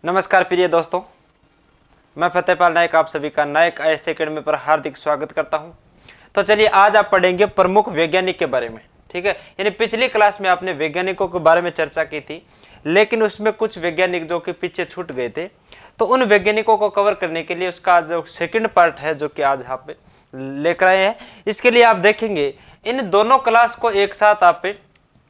नमस्कार प्रिय दोस्तों, मैं फतेहपाल नायक आप सभी का नायक IAS एकेडमी पर हार्दिक स्वागत करता हूं। तो चलिए आज आप पढ़ेंगे प्रमुख वैज्ञानिक के बारे में। ठीक है, यानी पिछली क्लास में आपने वैज्ञानिकों के बारे में चर्चा की थी, लेकिन उसमें कुछ वैज्ञानिक जो कि पीछे छूट गए थे, तो उन वैज्ञानिकों को कवर करने के लिए उसका जो सेकंड पार्ट है जो कि आज यहाँ पे लेकर आए हैं, इसके लिए आप देखेंगे इन दोनों क्लास को एक साथ आप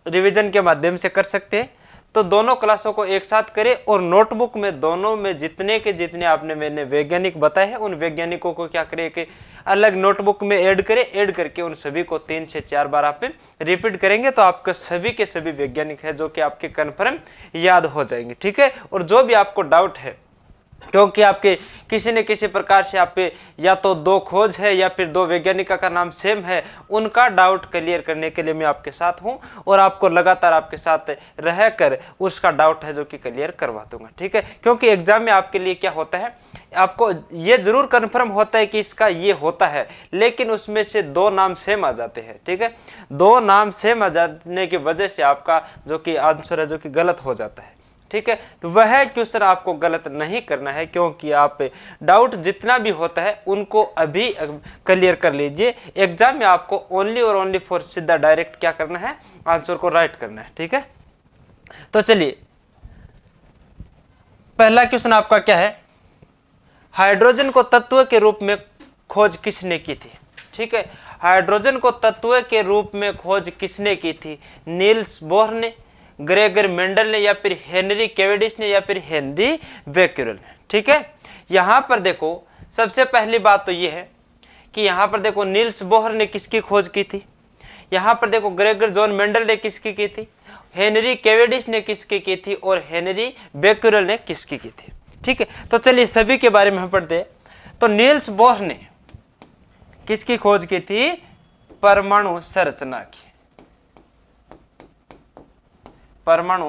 रिविजन के माध्यम से कर सकते हैं। तो दोनों क्लासों को एक साथ करें और नोटबुक में दोनों में जितने के जितने आपने मैंने वैज्ञानिक बताए हैं उन वैज्ञानिकों को क्या करें कि अलग नोटबुक में ऐड करें। ऐड करके उन सभी को 3 से 4 बार आप रिपीट करेंगे तो आपके सभी के सभी वैज्ञानिक है जो कि आपके कन्फर्म याद हो जाएंगे। ठीक है, और जो भी आपको डाउट है, क्योंकि आपके किसी न किसी प्रकार से आप पे या तो 2 खोज है या फिर 2 वैज्ञानिका का नाम सेम है, उनका डाउट क्लियर करने के लिए मैं आपके साथ हूं और आपको लगातार आपके साथ रहकर उसका डाउट है जो कि क्लियर करवा दूंगा। ठीक है, क्योंकि एग्जाम में आपके लिए क्या होता है, आपको ये जरूर कंफर्म होता है कि इसका ये होता है, लेकिन उसमें से 2 नाम सेम आ जाते हैं। ठीक है, 2 नाम सेम आ जाने की वजह से आपका जो कि आंसर है जो कि गलत हो जाता है। ठीक है, तो वह क्वेश्चन आपको गलत नहीं करना है, क्योंकि आप डाउट जितना भी होता है उनको अभी क्लियर कर लीजिए। एग्जाम में आपको ओनली और ओनली फॉर सीधा डायरेक्ट क्या करना है, आंसर को राइट करना है। ठीक है, तो चलिए पहला क्वेश्चन आपका क्या है, हाइड्रोजन को तत्व के रूप में खोज किसने की थी। ठीक है, हाइड्रोजन को तत्व के रूप में खोज किसने की थी, नील्स बोहर ने, ग्रेगर मेंडल ने, या फिर हेनरी कैवेंडिश ने, या फिर हेनरी बेक्यूरेल ने। ठीक है, यहां पर देखो सबसे पहली बात तो यह है कि यहां पर देखो नील्स बोहर ने किसकी खोज की थी, यहां पर देखो ग्रेगर जॉन मेंडल ने किसकी की थी, हेनरी कैवेंडिश ने किसकी की थी और हेनरी बेक्यूरेल ने किसकी की थी। ठीक है, तो चलिए सभी के बारे में हम पढ़ते हैं। तो नील्स बोहर ने किसकी खोज की थी, परमाणु संरचना की। परमाणु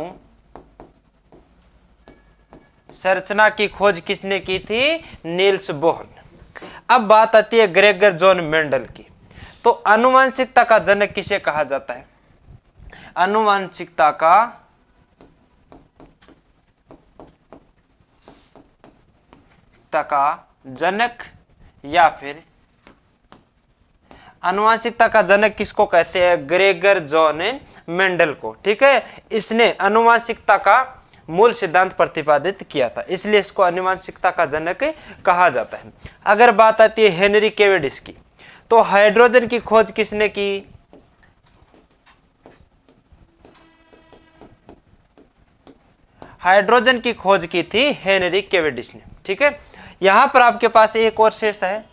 संरचना की खोज किसने की थी, नील्स बोहर ने। अब बात आती है ग्रेगर जॉन मेंडल की। तो आनुवंशिकता का जनक किसे कहा जाता है, आनुवंशिकता का जनक या फिर आनुवंशिकता का जनक किसको कहते हैं, ग्रेगर जॉन मेंडल को। ठीक है, इसने आनुवंशिकता का मूल सिद्धांत प्रतिपादित किया था, इसलिए इसको आनुवंशिकता का जनक कहा जाता है। अगर बात आती है हेनरी कैवेंडिश की, तो हाइड्रोजन की खोज किसने की, हाइड्रोजन की खोज की थी हेनरी कैवेंडिश ने। ठीक है, यहां पर आपके पास एक और शेष है,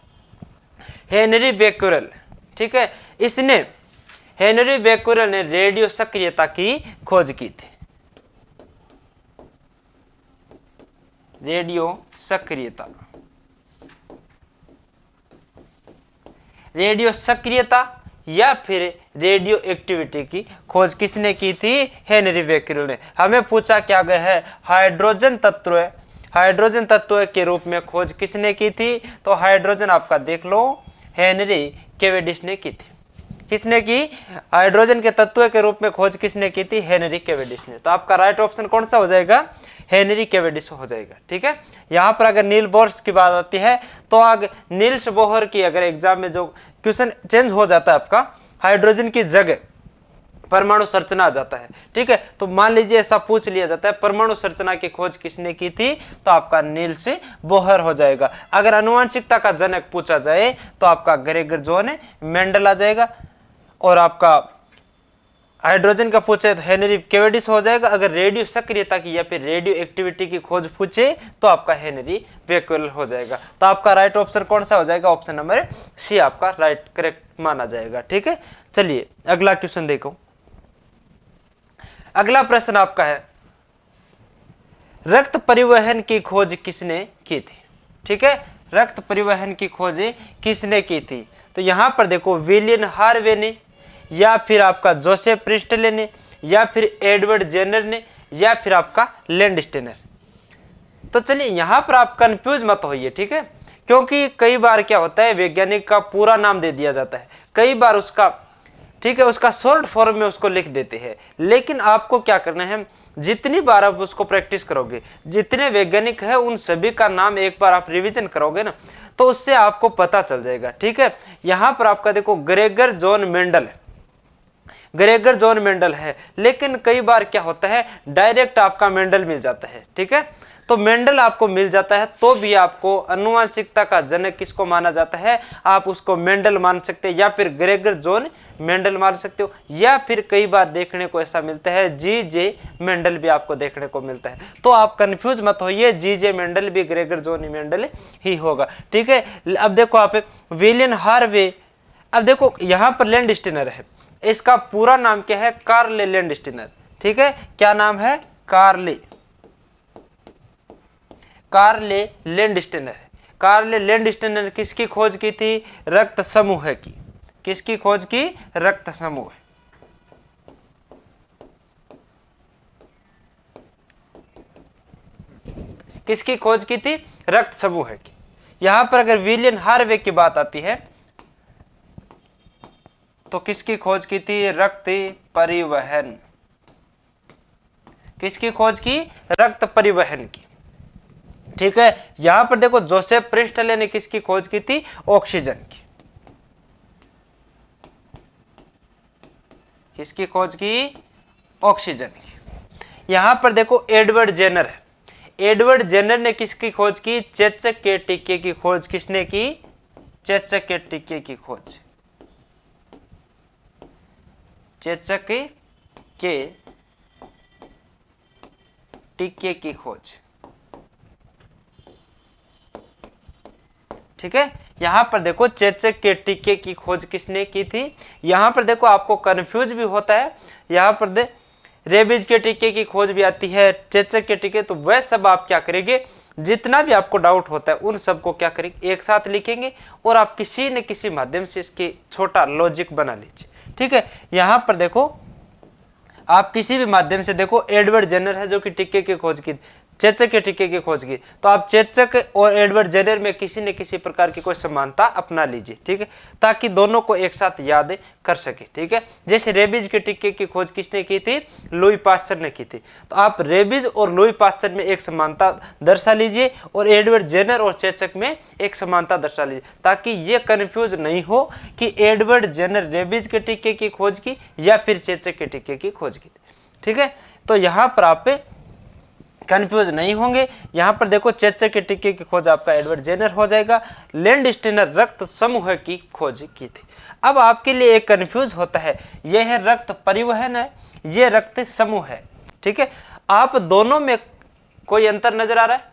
हेनरी बेक्यूरेल। ठीक है, इसने हेनरी बेक्यूरेल ने रेडियो सक्रियता की खोज की थी। रेडियो सक्रियता, रेडियो सक्रियता या फिर रेडियो एक्टिविटी की खोज किसने की थी, हेनरी बेक्यूरेल ने। हमें पूछा क्या गया है, हाइड्रोजन तत्व, हाइड्रोजन तत्व के रूप में खोज किसने की थी, तो हाइड्रोजन आपका देख लो हेनरी कैवेंडिश ने की थी। किसने की, हाइड्रोजन के तत्व के रूप में खोज किसने की थी, हेनरी कैवेंडिश ने। तो आपका राइट ऑप्शन कौन सा हो जाएगा, हेनरी कैवेंडिश हो जाएगा। ठीक है, यहां पर अगर नील बोहर की बात आती है तो आगे नील्स बोहर की अगर एग्जाम में जो क्वेश्चन चेंज हो जाता है आपका, हाइड्रोजन की जगह परमाणु संरचना आ जाता है। ठीक है, तो मान लीजिए ऐसा पूछ लिया जाता है परमाणु संरचना की खोज किसने की थी, तो आपका नील्स बोहर हो जाएगा। अगर आनुवंशिकता का जनक पूछा जाए तो आपका ग्रेगर जॉन मेंडल आ जाएगा, और आपका हाइड्रोजन का पूछे तो हेनरी कैवेंडिश हो जाएगा। अगर रेडियो सक्रियता की या फिर रेडियो एक्टिविटी की खोज पूछे तो आपका हेनरी बेक्यूरेल हो जाएगा। तो आपका राइट ऑप्शन कौन सा हो जाएगा, ऑप्शन नंबर सी आपका राइट करेक्ट माना जाएगा। ठीक है, चलिए अगला क्वेश्चन देखो। अगला प्रश्न आपका है, रक्त परिवहन की खोज किसने की थी। ठीक है, रक्त परिवहन की खोज किसने की थी, तो यहां पर देखो विलियम हार्वे ने, या फिर आपका जोसेफ प्रिस्टले ने, या फिर एडवर्ड जेनर ने, या फिर आपका लैंडस्टेनर। तो चलिए यहां पर आप कंफ्यूज मत होइए। ठीक है, क्योंकि कई बार क्या होता है, वैज्ञानिक का पूरा नाम दे दिया जाता है, कई बार उसका ठीक है उसका शॉर्ट फॉर्म में उसको लिख देते हैं। लेकिन आपको क्या करना है, जितनी बार आप उसको प्रैक्टिस करोगे, जितने वैज्ञानिक है उन सभी का नाम एक बार आप रिवीजन करोगे ना, तो उससे आपको पता चल जाएगा। ठीक है, यहां पर आपका देखो ग्रेगर जॉन मेंडल है, ग्रेगर जॉन मेंडल है, लेकिन कई बार क्या होता है डायरेक्ट आपका मेंडल मिल जाता है। ठीक है, तो मेंडल आपको मिल जाता है तो भी आपको अनुवांशिकता का जनक किसको माना जाता है, आप उसको मेंडल मान सकते हैं, या फिर ग्रेगर जॉन मेंडल मान सकते हो, या फिर कई बार देखने को ऐसा मिलता है जी.जे. मेंडल भी आपको देखने को मिलता है। तो आप कंफ्यूज मत होइए, जी.जे. मेंडल भी ग्रेगर जॉन मेंडल ही होगा। ठीक है, अब देखो आप विलियम हार्वे, अब देखो यहां पर लैंडस्टीनर है, इसका पूरा नाम क्या है, कार्ल लैंडस्टीनर। ठीक है, क्या नाम है, कार्ल लैंडस्टीनर। कार्ल लैंडस्टीनर ने किसकी खोज की थी, रक्त समूह की। किसकी खोज की, रक्त समूह। किसकी खोज की थी, रक्त समूह की। यहां पर अगर विलियम हार्वे की बात आती है तो किसकी खोज की थी, रक्त परिवहन। किसकी खोज की, रक्त परिवहन की। ठीक है, यहां पर देखो जोसेफ प्रिस्टले ने किसकी खोज की थी, ऑक्सीजन की। किसकी खोज की, ऑक्सीजन की। यहां पर देखो एडवर्ड जेनर है, एडवर्ड जेनर ने किसकी खोज की, चेचक के टीके की खोज किसने की, चेचक के टीके की खोज, चेचक के टीके की खोज। ठीक है, यहां पर देखो चेचक के टीके की खोज किसने की थी। यहां पर देखो आपको कंफ्यूज भी होता है, यहां पर रेबीज के टीके की खोज भी आती है, चेचक के टीके, तो वह सब आप क्या करेंगे, जितना भी आपको डाउट होता है उन सबको क्या करेंगे, एक साथ लिखेंगे और आप किसी न किसी माध्यम से इसके छोटा लॉजिक बना लीजिए। ठीक है, यहां पर देखो आप किसी भी माध्यम से देखो, एडवर्ड जेनर है जो कि टीके की खोज की, चेचक के टीके की खोज की, तो आप चेचक और एडवर्ड जेनर में किसी न किसी प्रकार की कोई समानता अपना लीजिए। ठीक है, ताकि दोनों को एक साथ याद कर सके। ठीक है, जैसे रेबीज के टीके की खोज किसने की थी, लुई पास्चर ने की थी, तो आप रेबीज और लुई पास्चर में एक समानता दर्शा लीजिए और एडवर्ड जेनर और चेचक में एक समानता दर्शा लीजिए, ताकि ये कंफ्यूज नहीं हो कि एडवर्ड जेनर रेबीज के टीके की खोज की या फिर चेचक के टीके की खोज की। ठीक है, तो यहां पर आप कंफ्यूज नहीं होंगे। यहां पर देखो चेचक के टीके की खोज आपका एडवर्ड जेनर हो जाएगा, लैंडस्टीनर रक्त समूह की खोज की थी। अब आपके लिए एक कंफ्यूज होता है, यह है रक्त परिवहन है, यह रक्त समूह है। ठीक है, आप दोनों में कोई अंतर नजर आ रहा है,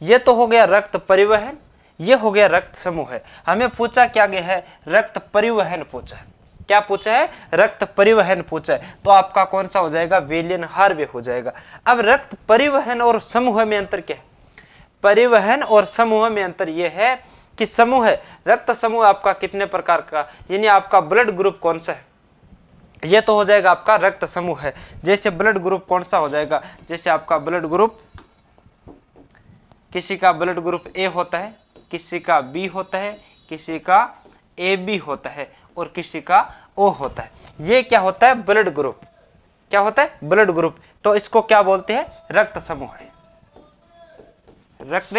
यह तो हो गया रक्त परिवहन, यह हो गया रक्त समूह है। हमें पूछा क्या गया है, रक्त परिवहन पूछा है। क्या पूछा है, रक्त परिवहन पूछा है, तो आपका कौन सा हो जाएगा, विलियम हार्वे हो जाएगा। अब रक्त परिवहन और समूह में अंतर क्या है, परिवहन और समूह में अंतर यह है कि समूह है, रक्त समूह आपका कितने प्रकार का, यानी आपका ब्लड ग्रुप कौन सा है, यह तो हो जाएगा आपका रक्त समूह है। जैसे ब्लड ग्रुप कौन सा हो जाएगा, जैसे आपका ब्लड ग्रुप, किसी का ब्लड ग्रुप ए होता है, किसी का बी होता है, किसी का ए बी होता है और किसी का ओ होता है। ये क्या होता है, ब्लड ग्रुप। क्या होता है, ब्लड ग्रुप। तो इसको क्या बोलते हैं, रक्त समूह है, रक्त।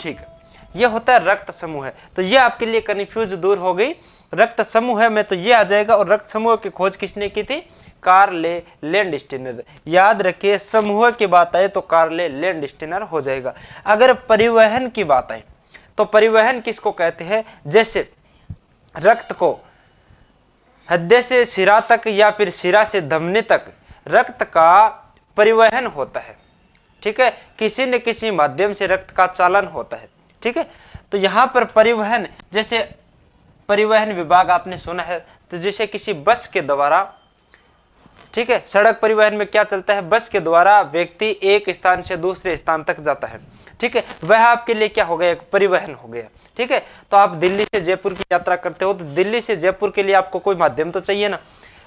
ठीक है, ये होता है रक्त समूह है। तो ये आपके लिए कंफ्यूज दूर हो गई, रक्त समूह में तो ये आ जाएगा। और रक्त समूह की खोज किसने की थी, कार्ल लैंडस्टीनर। याद रखिए, समूह की बात आए तो कार्ल लैंडस्टीनर हो जाएगा। अगर परिवहन की बात आए तो परिवहन किसको कहते हैं, जैसे रक्त को हृदय से सिरा तक या फिर सिरा से धमनी तक रक्त का परिवहन होता है। ठीक है, किसी न किसी माध्यम से रक्त का चालन होता है। ठीक है, तो यहां पर परिवहन, जैसे परिवहन विभाग आपने सुना है, तो जैसे किसी बस के द्वारा, ठीक है, सड़क परिवहन में क्या चलता है, बस के द्वारा व्यक्ति एक स्थान से दूसरे स्थान तक जाता है। ठीक है, वह आपके लिए क्या हो गया, एक परिवहन हो गया। ठीक है, तो आप दिल्ली से जयपुर की यात्रा करते हो, तो दिल्ली से जयपुर के लिए आपको कोई माध्यम तो चाहिए ना,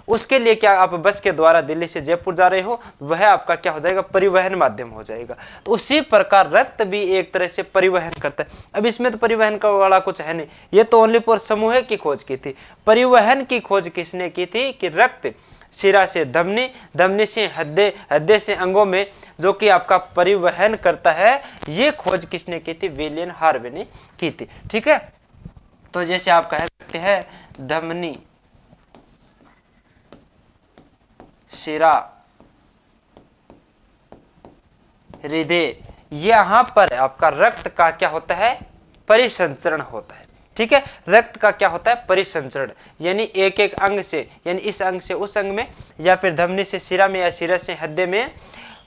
उसके लिए क्या आप बस के द्वारा दिल्ली से जयपुर जा रहे हो, वह आपका क्या हो जाएगा, परिवहन माध्यम हो जाएगा। तो उसी प्रकार रक्त भी एक तरह से परिवहन करता है। अब इसमें तो परिवहन का वाला कुछ है नहीं, ये तो ओनली फॉर समूह की खोज की थी। परिवहन की खोज किसने की थी, कि रक्त शिरा से धमनी, धमनी से हृदय, हृदय से अंगों में जो कि आपका परिवहन करता है, ये खोज किसने की थी? विलियम हार्वे ने की थी। ठीक है, तो जैसे आप कह सकते हैं धमनी, शिरा, हृदय, यहां पर आपका रक्त का क्या होता है? परिसंचरण होता है। ठीक है, रक्त का क्या होता है? परिसंचरण, यानी एक एक अंग से, यानी इस अंग से उस अंग में, या फिर धमनी से शिरा में, या शिरा से हृदय में,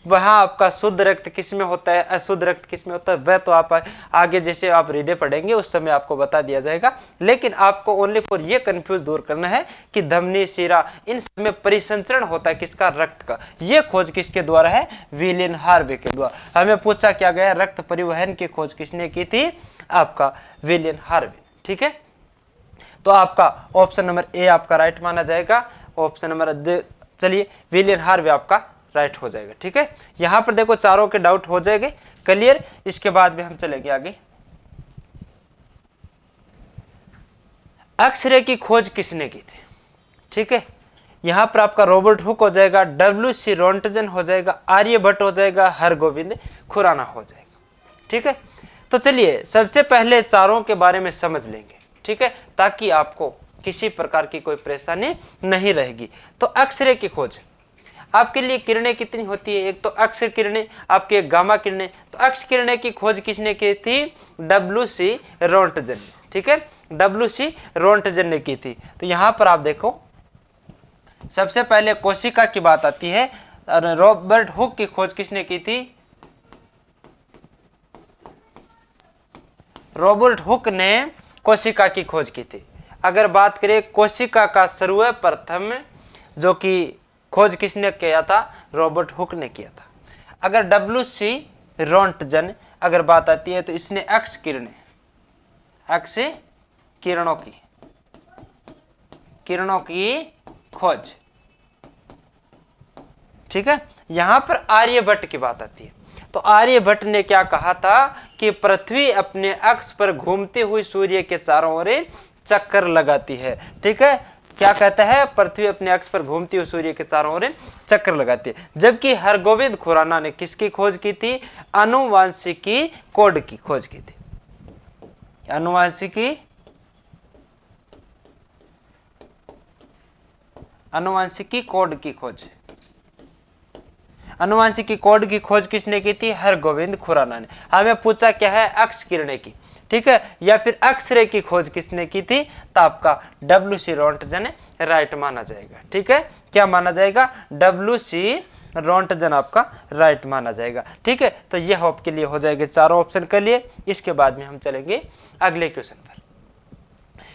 वहां आपका शुद्ध रक्त किस में होता है, अशुद्ध रक्त किस में होता है, वह तो आप आगे जैसे आप हृदय पढ़ेंगे उस समय आपको बता दिया जाएगा। लेकिन आपको ओनली फॉर ये कंफ्यूज दूर करना है कि धमनी, शिरा, इन सब में परिसंचरण होता है किसका? रक्त का। ये खोज किसके द्वारा है? विलियम हार्वे के द्वारा। हमें पूछा क्या गया? रक्त परिवहन की खोज किसने की थी? आपका विलियम हार्वे। ठीक है, तो आपका ऑप्शन नंबर ए आपका राइट माना जाएगा। ऑप्शन नंबर, चलिए विलियम हार्वे आपका राइट हो जाएगा। ठीक है, यहां पर देखो चारों के डाउट हो जाएंगे क्लियर। इसके बाद में हम चलेंगे आगे। एक्सरे की खोज किसने की थी? ठीक है, यहां पर आपका रॉबर्ट हुक हो जाएगा, डब्ल्यू.सी. रोंटगन हो जाएगा, आर्यभट्ट हो जाएगा, हरगोविंद खुराना हो जाएगा। ठीक है, तो चलिए सबसे पहले चारों के बारे में समझ लेंगे। ठीक है, ताकि आपको किसी प्रकार की कोई परेशानी नहीं रहेगी। तो एक्सरे की खोज आपके लिए किरणें कितनी होती है? एक तो एक्स किरणें, आपके गामा किरणें। तो एक्स किरणें की खोज किसने की थी? डब्ल्यू.सी. रोंटगन ने। ठीक है, डब्ल्यू.सी. रोंटगन ने की थी। तो यहां पर आप देखो सबसे पहले कोशिका की बात आती है। रॉबर्ट हुक की खोज किसने की थी? रॉबर्ट हुक ने कोशिका की खोज की थी। अगर बात करें कोशिका का सर्वप्रथम जो कि खोज किसने किया था? रॉबर्ट हुक ने किया था। अगर डब्ल्यू.सी. रोंटगन अगर बात आती है तो इसने एक्स किरणें, एक्स किरणों की खोज। ठीक है, यहां पर आर्यभट्ट की बात आती है। तो आर्यभट्ट ने क्या कहा था कि पृथ्वी अपने अक्ष पर घूमते हुए सूर्य के चारों ओर चक्कर लगाती है। ठीक है, क्या कहता है? पृथ्वी अपने अक्ष पर घूमती हुई सूर्य के चारों ओर चक्कर लगाती है। जबकि हरगोविंद खुराना ने किसकी खोज की थी? आनुवांशिकी कोड की खोज की थी। आनुवांशिकी कोड की खोज। आनुवांशिकी कोड की खोज किसने की थी? हरगोविंद खुराना ने। हमें पूछा क्या है? एक्स किरणें की। ठीक है, या फिर एक्सरे की खोज किसने की थी? तो आपका डब्ल्यू.सी. रोंटगन राइट माना जाएगा। ठीक है, क्या माना जाएगा? डब्ल्यू.सी. रोंटगन आपका राइट माना जाएगा। ठीक है, तो यह आपके लिए हो जाएगा चारों ऑप्शन के लिए। इसके बाद में हम चलेंगे अगले क्वेश्चन पर।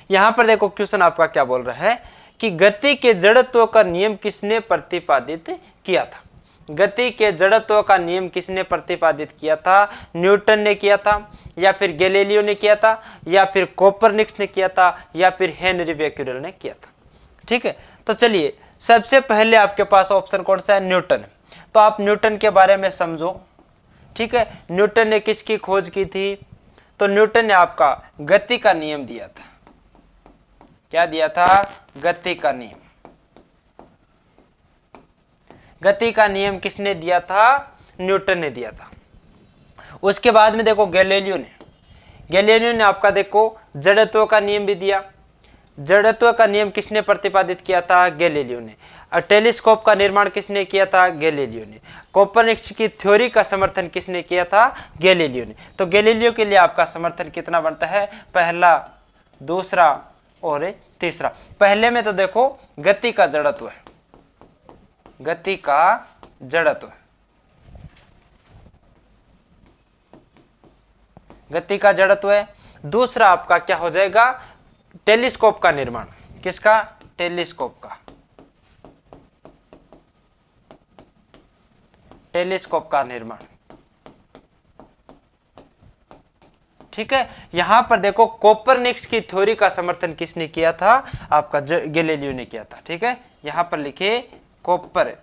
यहां पर देखो क्वेश्चन आपका क्या बोल रहा है कि गति के जड़त्व का नियम किसने प्रतिपादित किया था? गति के जड़त्व का नियम किसने प्रतिपादित किया था? न्यूटन ने किया था, या फिर गैलीलियो ने किया था, या फिर कोपरनिकस ने किया था, या फिर हेनरी बेक्यूरेल ने किया था। ठीक है, तो चलिए सबसे पहले आपके पास ऑप्शन कौन सा है? न्यूटन। तो आप न्यूटन के बारे में समझो। ठीक है, न्यूटन ने किसकी खोज की थी? तो न्यूटन ने आपका गति का नियम दिया था। क्या दिया था? गति का नियम। गति का नियम किसने दिया था? न्यूटन ने दिया था। उसके बाद में देखो गैलीलियो ने आपका देखो जड़त्व का नियम भी दिया। जड़त्व का नियम किसने प्रतिपादित किया था? गैलीलियो ने। और टेलीस्कोप का निर्माण किसने किया था? गैलीलियो ने। कोपरनिकस की थ्योरी का समर्थन किसने किया था? गैलीलियो ने। तो गैलीलियो के लिए आपका समर्थन कितना बनता है? पहला, दूसरा और तीसरा। पहले में तो देखो गति का जड़त्व है, गति का जड़त्व, गति का जड़त्व है। दूसरा आपका क्या हो जाएगा? टेलीस्कोप का निर्माण। किसका? टेलीस्कोप का। टेलीस्कोप का निर्माण। ठीक है, यहां पर देखो कोपरनिकस की थ्योरी का समर्थन किसने किया था? आपका गैलीलियो ने किया था। ठीक है, यहां पर लिखे कोपरनिकस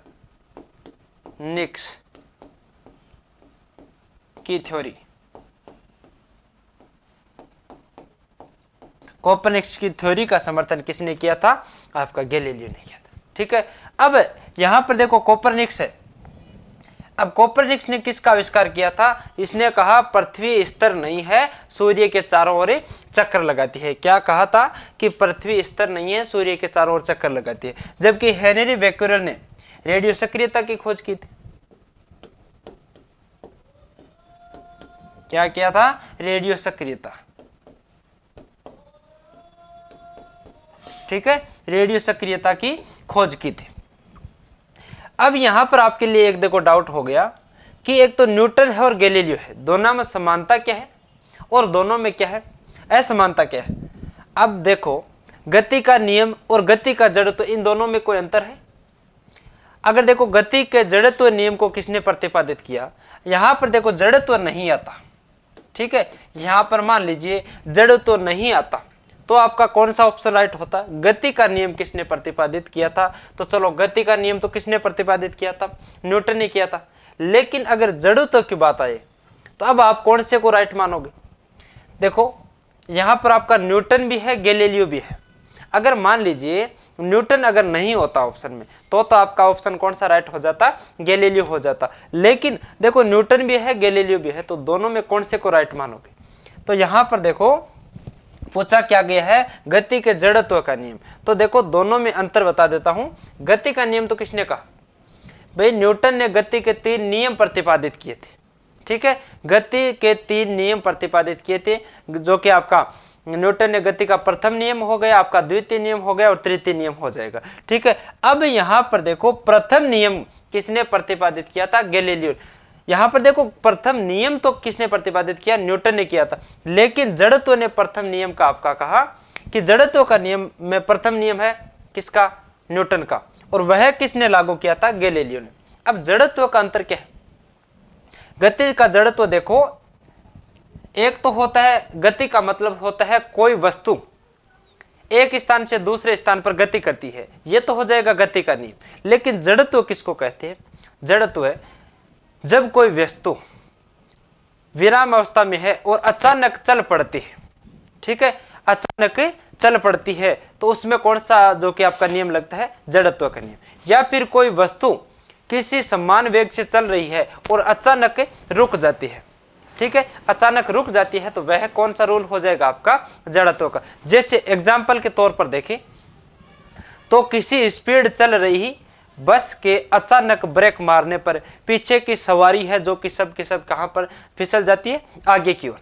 की थ्योरी। कोपरनिकस की थ्योरी का समर्थन किसने किया था? आपका गैलीलियो ने किया था। ठीक है, अब यहां पर देखो कोपरनिकस है। अब कोपरनिकस ने किसका आविष्कार किया था? इसने कहा पृथ्वी स्थिर नहीं है, सूर्य के चारों ओर चक्कर लगाती है। क्या कहा था? कि पृथ्वी स्थिर नहीं है, सूर्य के चारों ओर चक्कर लगाती है। जबकि हेनरी बेक्वेरेल ने रेडियो सक्रियता की खोज की थी। क्या किया था? रेडियो सक्रियता। ठीक है, रेडियो सक्रियता की खोज की थी। अब यहां पर आपके लिए एक देखो डाउट हो गया कि एक तो न्यूटन है और गैलीलियो है, दोनों में समानता क्या है और दोनों में क्या है असमानता क्या है? अब देखो गति का नियम और गति का जड़त्व, इन दोनों में कोई अंतर है? अगर देखो गति के जड़त्व नियम को किसने प्रतिपादित किया? यहां पर देखो जड़त्व नहीं आता। ठीक है, यहां पर मान लीजिए जड़त्व नहीं आता, तो आपका कौन सा ऑप्शन राइट होता? गति का नियम किसने प्रतिपादित किया था? तो चलो गति का नियम तो किसने प्रतिपादित किया था? न्यूटन ने किया था। लेकिन अगर जड़त्व की बात आए तो अब आप कौन से को राइट मानोगे? देखो यहां पर आपका न्यूटन भी है, गैलीलियो भी है। अगर मान लीजिए न्यूटन अगर नहीं होता ऑप्शन में तो आपका ऑप्शन कौन सा राइट हो जाता? गैलीलियो हो जाता। लेकिन देखो न्यूटन भी है, गैलीलियो भी है, तो दोनों में कौन से को राइट मानोगे? तो यहां पर देखो पूछा क्या गया है? गति के जड़त्व का नियम। तो देखो दोनों में अंतर बता देता हूं। गति का नियम तो किसने कहा? भाई न्यूटन ने गति के 3 नियम प्रतिपादित किए थे। ठीक है, गति के 3 नियम प्रतिपादित किए थे, जो कि आपका न्यूटन ने गति का प्रथम नियम हो गया, आपका द्वितीय नियम हो गया और तृतीय नियम हो जाएगा। ठीक है, अब यहां पर देखो प्रथम नियम किसने प्रतिपादित किया था? गैलीलियो। यहां पर देखो प्रथम नियम तो किसने प्रतिपादित किया? न्यूटन ने किया था। लेकिन जड़त्व ने प्रथम नियम का आपका कहा कि जड़त्व का नियम में प्रथम नियम है किसका? न्यूटन का। और वह किसने लागू किया था? गैलीलियो ने। अब जड़त्व का अंतर क्या है? गति का जड़त्व देखो, एक तो होता है गति का मतलब होता है कोई वस्तु एक स्थान से दूसरे स्थान पर गति करती है, यह तो हो जाएगा गति का नियम। लेकिन जड़त्व किसको कहते हैं? जड़त्व है जब कोई वस्तु विराम अवस्था में है और अचानक चल पड़ती है। ठीक है, अचानक चल पड़ती है तो उसमें कौन सा जो कि आपका नियम लगता है? जड़त्व का नियम। या फिर कोई वस्तु किसी समान वेग से चल रही है और अचानक रुक जाती है। ठीक है, अचानक रुक जाती है तो वह कौन सा रूल हो जाएगा? आपका जड़त्व का। जैसे एग्जाम्पल के तौर पर देखें तो किसी स्पीड चल रही बस के अचानक ब्रेक मारने पर पीछे की सवारी है जो कि सब के सब कहां पर फिसल जाती है? आगे की ओर।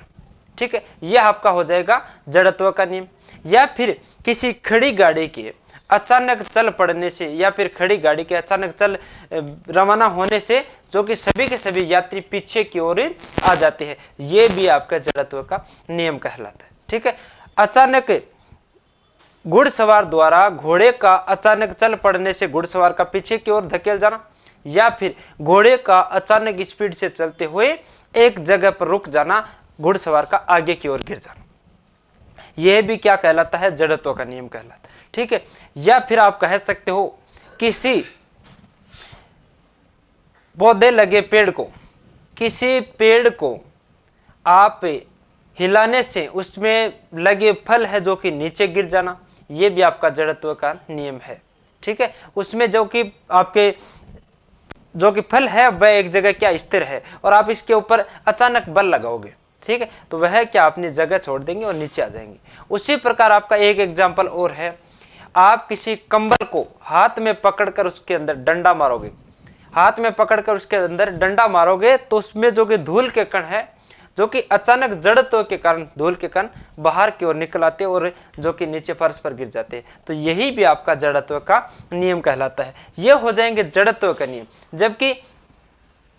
ठीक है, यह आपका हो जाएगा जड़त्व का नियम। या फिर किसी खड़ी गाड़ी के अचानक चल पड़ने से या फिर खड़ी गाड़ी के अचानक चल रवाना होने से जो कि सभी के सभी यात्री पीछे की ओर आ जाते हैं, यह भी आपका जड़त्व का नियम कहलाता है। ठीक है, अचानक घुड़सवार द्वारा घोड़े का अचानक चल पड़ने से घुड़सवार का पीछे की ओर धकेल जाना, या फिर घोड़े का अचानक स्पीड से चलते हुए एक जगह पर रुक जाना, घुड़सवार का आगे की ओर गिर जाना, यह भी क्या कहलाता है? जड़त्व का नियम कहलाता है। ठीक है, या फिर आप कह सकते हो किसी पौधे लगे पेड़ को, किसी पेड़ को आप हिलाने से उसमें लगे फल है जो कि नीचे गिर जाना, यह भी आपका जड़त्व का नियम है। ठीक है, उसमें जो कि आपके जो कि फल है वह एक जगह क्या स्थिर है और आप इसके ऊपर अचानक बल लगाओगे, ठीक है, तो वह क्या अपनी जगह छोड़ देंगे और नीचे आ जाएंगे। उसी प्रकार आपका एक एग्जाम्पल और है, आप किसी कंबल को हाथ में पकड़कर उसके अंदर डंडा मारोगे, हाथ में पकड़कर उसके अंदर डंडा मारोगे तो उसमें जो कि धूल के कण है जो कि अचानक जड़त्व के कारण धूल के कण बाहर की ओर निकल आते और जो कि नीचे फर्श पर गिर जाते हैं, तो यही भी आपका जड़त्व का नियम कहलाता है। ये हो जाएंगे जड़त्व का नियम। जबकि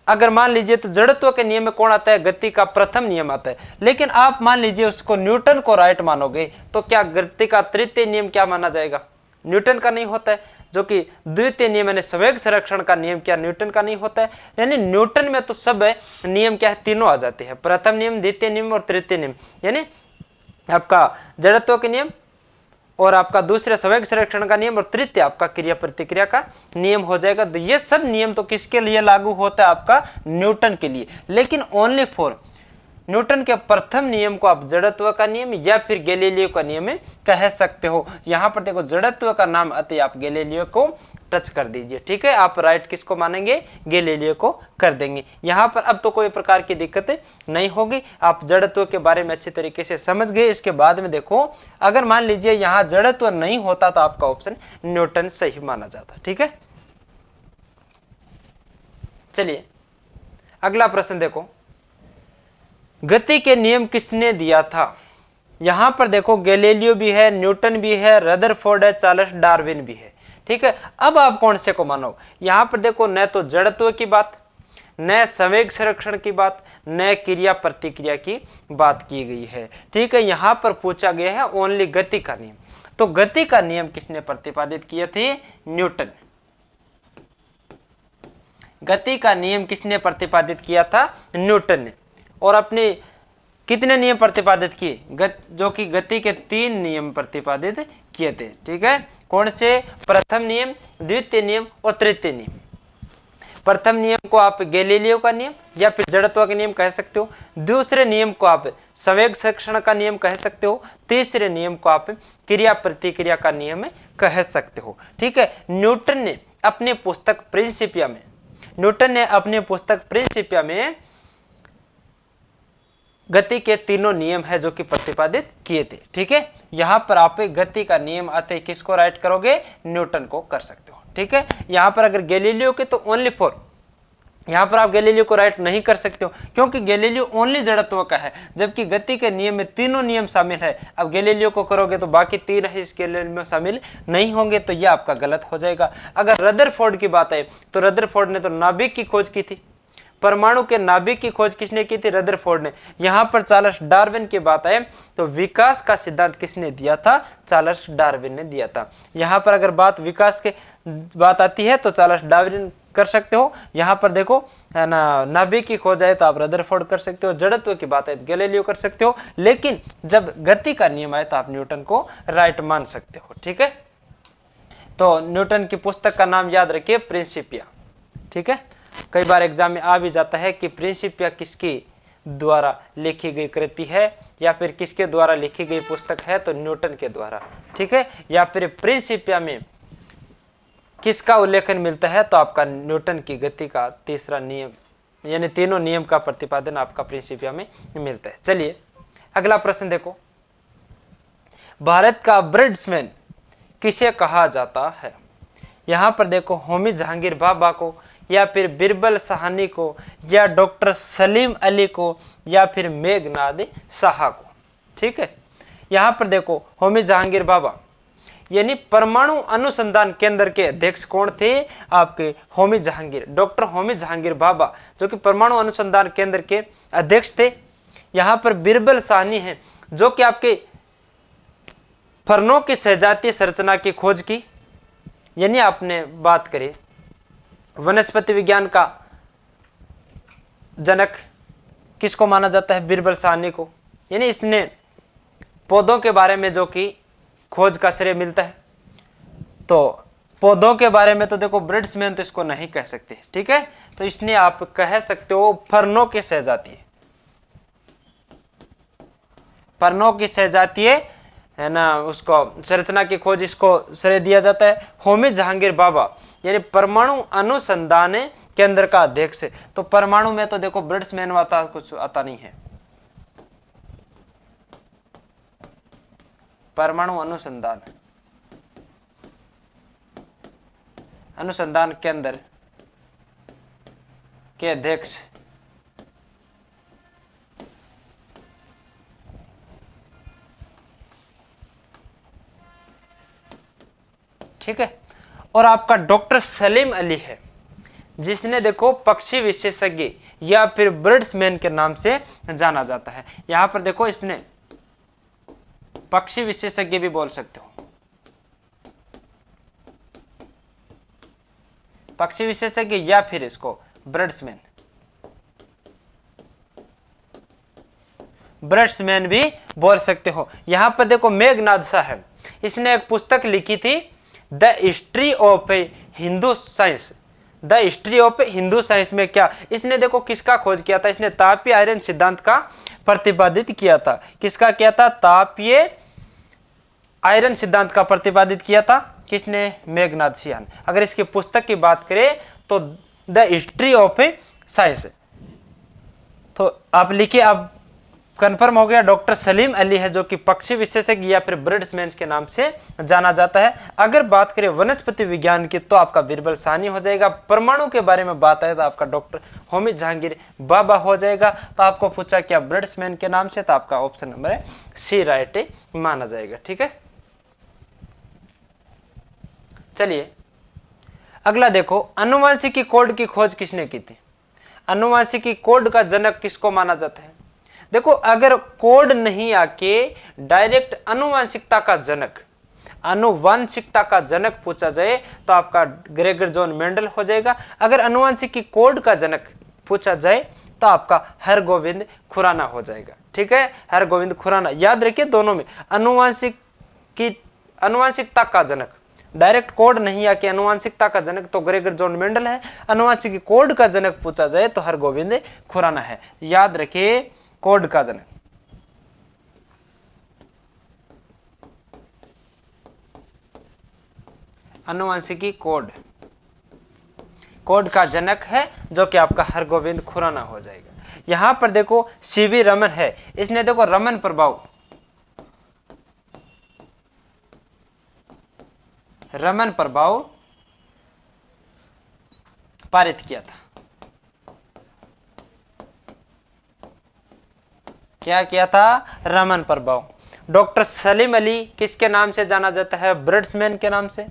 अगर मान लीजिए तो जड़त्व के नियम में कौन आता है? गति का प्रथम नियम आता है। लेकिन आप मान लीजिए उसको न्यूटन को राइट मानोगे तो क्या गति का तृतीय नियम क्या माना जाएगा? न्यूटन का नहीं होता है। जो कि द्वितीय नियम यानी संवेग संरक्षण का नियम क्या न्यूटन का नहीं होता है? यानी न्यूटन में तो सब नियम क्या है? तीनों आ जाते हैं, प्रथम नियम, द्वितीय नियम और तृतीय नियम, यानी आपका जड़त्व के नियम और आपका दूसरे संवेग संरक्षण का नियम और तृतीय आपका क्रिया प्रतिक्रिया का नियम हो जाएगा। तो ये सब नियम तो किसके लिए लागू होता है? आपका न्यूटन के लिए। लेकिन ओनली फॉर न्यूटन के प्रथम नियम को आप जड़त्व का नियम या फिर गैलीलियो का नियम कह सकते हो। यहां पर देखो जड़त्व का नाम आते आप गैलीलियो को टच कर दीजिए। ठीक है, आप राइट किसको मानेंगे, गैलीलियो को कर देंगे। यहाँ पर अब तो कोई प्रकार की दिक्कत नहीं होगी, आप जड़त्व के बारे में अच्छी तरीके से समझ गए। इसके बाद में देखो, अगर मान लीजिए यहाँ जड़त्व नहीं होता तो आपका ऑप्शन न्यूटन सही माना जाता। ठीक है, चलिए अगला प्रश्न देखो, गति के नियम किसने दिया था। यहां पर देखो गैलीलियो भी है, न्यूटन भी है, रदरफोर्ड है, चार्ल्स डार्विन भी है। ठीक है, अब आप कौन से को मानो। यहां पर देखो न तो जड़त्व की बात, न संवेग संरक्षण की बात, न क्रिया प्रतिक्रिया की बात की गई है। ठीक है, यहां पर पूछा गया है ओनली गति का नियम। तो गति का नियम किसने प्रतिपादित किए थे, न्यूटन। गति का नियम किसने प्रतिपादित किया था, न्यूटन ने। और अपने कितने नियम प्रतिपादित किए, जो कि गति के 3 नियम प्रतिपादित किए थे। ठीक है, कौन से, प्रथम नियम, द्वितीय नियम और तृतीय नियम। प्रथम नियम को आप गैलीलियो का नियम या फिर जड़त्व का नियम कह सकते हो, दूसरे नियम को आप संवेग संरक्षण का नियम कह सकते हो, तीसरे नियम को आप क्रिया प्रतिक्रिया का नियम कह सकते हो। ठीक है, न्यूटन ने अपनी पुस्तक प्रिंसिपिया में गति के तीनों नियम है जो कि प्रतिपादित किए थे। ठीक है, यहां पर आप गति का नियम आते किसको राइट करोगे, न्यूटन को कर सकते हो। ठीक है, यहां पर अगर गैलीलियो के तो ओनली फॉर, यहां पर आप गैलीलियो को राइट नहीं कर सकते हो क्योंकि गैलीलियो ओनली जड़त्व का है, जबकि गति के नियम में तीनों नियम शामिल है। अब गैलीलियो को करोगे तो बाकी 3 ही इसके में शामिल नहीं होंगे, तो यह आपका गलत हो जाएगा। अगर रदरफोर्ड की बात है तो रदरफोर्ड ने तो नाभिक की खोज की थी, परमाणु के नाभिक की खोज किसने की थी, रदरफोर्ड ने। यहां पर चार्ल्स डार्विन की बात है तो विकास का सिद्धांत किसने दिया था, चार्ल्स डार्विन ने दिया था। यहां पर अगर बात विकास के बात आती है तो चार्ल्स डार्विन कर सकते हो। यहां पर देखो है ना, नाभिक की खोज है तो आप रदरफोर्ड कर सकते हो, जड़त्व की बात है तो गैलीलियो कर सकते हो, लेकिन जब गति का नियम आए तो आप न्यूटन को राइट मान सकते हो। ठीक है, तो न्यूटन की पुस्तक का नाम याद रखिए, प्रिंसिपिया। ठीक है, कई बार एग्जाम में आ भी जाता है कि प्रिंसिपिया किसके द्वारा लिखी गई कृति है या फिर किसके द्वारा लिखी गई पुस्तक है, तो न्यूटन के द्वारा। ठीक है, या फिर प्रिंसिपिया में किसका उल्लेखन मिलता है, तो आपका न्यूटन की गति का तीसरा नियम यानी तीनों नियम का प्रतिपादन आपका प्रिंसिपिया में मिलता है। चलिए अगला प्रश्न देखो, भारत का ब्रिड्समैन किसे कहा जाता है। यहां पर देखो होमी जहांगीर भाभा को, या फिर बिरबल साहनी को, या डॉक्टर सलीम अली को, या फिर मेघनाद साहा को। ठीक है, यहां पर देखो होमी जहांगीर भाभा यानी परमाणु अनुसंधान केंद्र के अध्यक्ष कौन थे, आपके होमी जहांगीर, डॉक्टर होमी जहांगीर भाभा जो कि परमाणु अनुसंधान केंद्र के अध्यक्ष थे। यहां पर बिरबल साहनी है जो कि आपके फर्नों की सजातीय संरचना की खोज की, यानी आपने बात करी वनस्पति विज्ञान का जनक किसको माना जाता है, बिरबल साहनी को, यानी इसने पौधों के बारे में जो कि खोज का श्रेय मिलता है। तो पौधों के बारे में तो देखो ब्रिड्समैन तो इसको नहीं कह सकते। ठीक है, तो इसने आप कह सकते हो फर्नों की सहजातीय, फर्नों की सहजातीय है ना, उसको संरचना की खोज इसको श्रेय दिया जाता है। होमी जहांगीर भाभा यानी परमाणु अनुसंधान केंद्र का अध्यक्ष। तो परमाणु में तो देखो ब्रिड्समैन वाला कुछ आता नहीं है, परमाणु अनुसंधान केंद्र के अध्यक्ष ठीक है। और आपका डॉक्टर सलीम अली है जिसने देखो पक्षी विशेषज्ञ या फिर ब्रिड्समैन के नाम से जाना जाता है। यहां पर देखो इसने पक्षी विशेषज्ञ भी बोल सकते हो, पक्षी विशेषज्ञ या फिर इसको ब्रिड्समैन भी बोल सकते हो। यहां पर देखो मेघनाद साहब, इसने एक पुस्तक लिखी थी the history of Hindu science. The history of Hindu science में क्या इसने देखो किसका खोज किया था, इसने तापीय आयरन सिद्धांत का प्रतिपादित किया था। किसका किया था, तापीय आयरन सिद्धांत का प्रतिपादित किया था। किसने? मेघनाथ सिंह। अगर इसकी पुस्तक की बात करें तो द हिस्ट्री ऑफ साइंस। तो आप लिखिए, अब कंफर्म हो गया, डॉक्टर सलीम अली है जो कि पक्षी विशेषज्ञ या फिर बर्ड्समैन के नाम से जाना जाता है। अगर बात करें वनस्पति विज्ञान की तो आपका बीरबल साहनी हो जाएगा। परमाणु के बारे में बात आए तो आपका डॉक्टर होमी जहांगीर बाबा हो जाएगा। तो आपको पूछा क्या बर्ड्समैन के नाम से, तो आपका ऑप्शन नंबर है सी राइट माना जाएगा। ठीक है, चलिए अगला देखो, आनुवंशिकी कोड की खोज किसने की थी? आनुवंशिकी कोड का जनक किसको माना जाता है? देखो, अगर कोड नहीं आके डायरेक्ट आनुवंशिकता का जनक, आनुवंशिकता का जनक पूछा जाए तो आपका ग्रेगर जॉन मेंडल हो जाएगा। अगर आनुवंशिकी कोड का जनक पूछा जाए तो आपका हरगोविंद खुराना हो जाएगा। ठीक है, हरगोविंद खुराना। याद रखिए, दोनों में आनुवंशिकता का जनक, डायरेक्ट कोड नहीं आके आनुवंशिकता का जनक तो ग्रेगर जॉन मेंडल है। आनुवंशिकी कोड का जनक पूछा जाए तो हरगोविंद खुराना है। याद रखिए, कोड का जनक। आनुवंशिकी कोड का जनक है जो कि आपका हरगोविंद खुराना हो जाएगा। यहां पर देखो सीवी रमन है, इसने देखो रमन प्रभाव पारित किया था। क्या किया था? रमन प्रभाव। डॉक्टर सलीम अली किसके नाम से जाना जाता है? बर्ड्समैन के नाम से।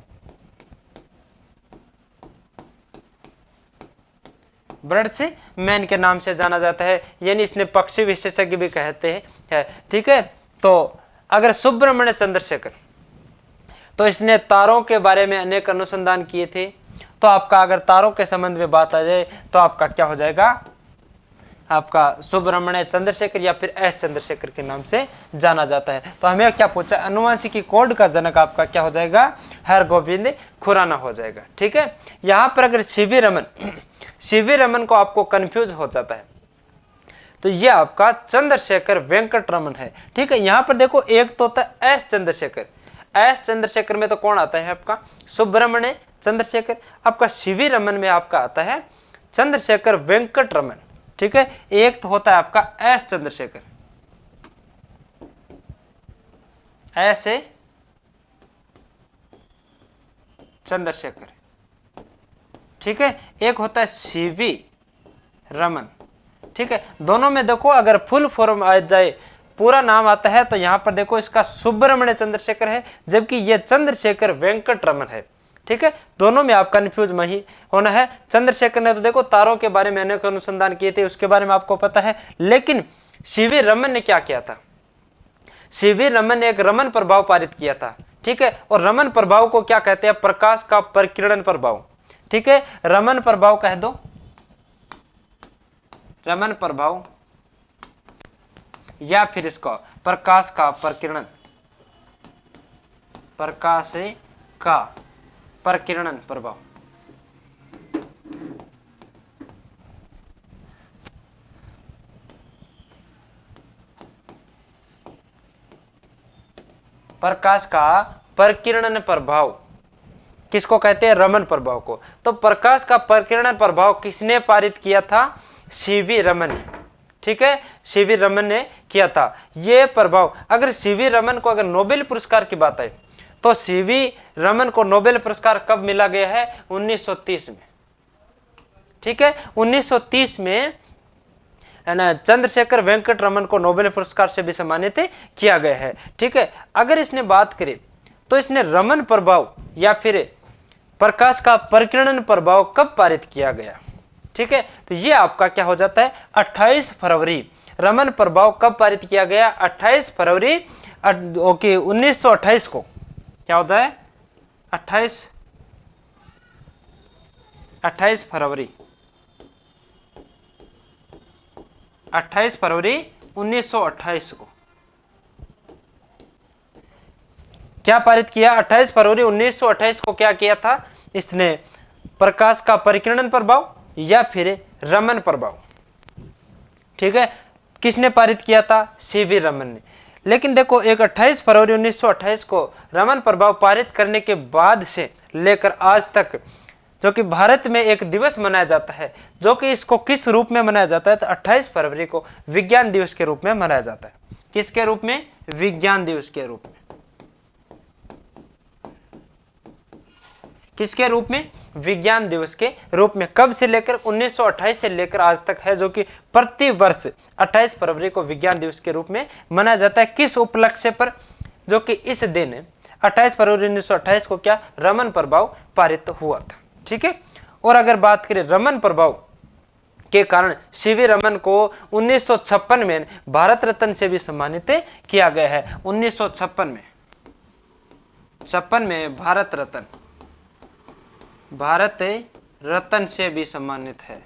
बर्ड्समैन के नाम से जाना जाता है, यानी इसने पक्षी विशेषज्ञ भी कहते हैं। ठीक है, तो अगर सुब्रमण्य चंद्रशेखर, तो इसने तारों के बारे में अनेक अनुसंधान किए थे। तो आपका अगर तारों के संबंध में बात आ जाए तो आपका क्या हो जाएगा? आपका सुब्रमण्य चंद्रशेखर या फिर एस चंद्रशेखर के नाम से जाना जाता है। तो हमें क्या पूछा? आनुवंशिकी कोड का जनक आपका क्या हो जाएगा? हरगोविंद खुराना हो जाएगा। ठीक है, यहां पर अगर सीवी रमन को आपको कंफ्यूज हो जाता है तो ये आपका चंद्रशेखर वेंकट रमन है। ठीक है, यहां पर देखो एक तो होता है एस चंद्रशेखर में तो कौन आता है? आपका सुब्रमण्य चंद्रशेखर। आपका सीवी रमन में आपका आता है चंद्रशेखर वेंकट रमन। ठीक है, एक तो होता है आपका एस चंद्रशेखर, ऐसे चंद्रशेखर। ठीक है, एक होता है सीवी रमन। ठीक है, दोनों में देखो अगर फुल फॉर्म आ जाए, पूरा नाम आता है, तो यहां पर देखो इसका सुब्रमण्य चंद्रशेखर है, जबकि यह चंद्रशेखर वेंकट रमन है। ठीक है, दोनों में आप कंफ्यूज नहीं होना है। चंद्रशेखर ने तो देखो तारों के बारे में अनेक अनुसंधान किए थे, उसके बारे में आपको पता है, लेकिन सीवी रमन ने क्या किया था? सीवी रमन ने एक रमन प्रभाव पारित किया था। ठीक है, और रमन प्रभाव को क्या कहते हैं? प्रकाश का परिकिरण प्रभाव। ठीक है, रमन प्रभाव कह दो, रमन प्रभाव, या फिर इसको प्रकाश का परिकिरण, प्रकाश का परिकिरण प्रभाव। प्रकाश का परिकिरण प्रभाव किसको कहते हैं? रमन प्रभाव को। तो प्रकाश का परिकिरण प्रभाव किसने पारित किया था? सीवी रमन। ठीक है, सीवी रमन ने किया था ये प्रभाव। अगर सीवी रमन को अगर नोबेल पुरस्कार की बात है तो सीवी रमन को नोबेल पुरस्कार कब मिला गया है? 1930 में। ठीक है, 1930 में चंद्रशेखर वेंकट रमन को नोबेल पुरस्कार से भी सम्मानित किया गया है। ठीक है, अगर इसने बात करें तो इसने रमन प्रभाव या फिर प्रकाश का परिकिरण प्रभाव कब पारित किया गया? ठीक है, तो ये आपका क्या हो जाता है? 28 फरवरी। रमन प्रभाव कब पारित किया गया? 28 फरवरी 1928 को। क्या होता है? 28 फरवरी 1928 को क्या पारित किया? 28 फरवरी 1928 को क्या किया था इसने? प्रकाश का परिकिरण प्रभाव या फिर रमन प्रभाव। ठीक है, किसने पारित किया था? सीवी रमन ने। लेकिन देखो एक 28 फरवरी 1928 को रमन प्रभाव पारित करने के बाद से लेकर आज तक जो कि भारत में एक दिवस मनाया जाता है, जो कि इसको किस रूप में मनाया जाता है, तो 28 फरवरी को विज्ञान दिवस के रूप में मनाया जाता है। किसके रूप में? विज्ञान दिवस के रूप में। किसके रूप में? विज्ञान दिवस के रूप में। कब से लेकर? 1928 से लेकर आज तक है, जो कि प्रति वर्ष 28 फरवरी को विज्ञान दिवस के रूप में मनाया जाता है। किस उपलक्ष्य पर? जो कि इस दिन 28 फरवरी 1928 को क्या रमन प्रभाव पारित हुआ था। ठीक है। और अगर बात करें रमन प्रभाव के कारण सीवी रमन को 1956 में भारत रत्न से भी सम्मानित किया गया है। 1956 में भारत रत्न से भी सम्मानित है।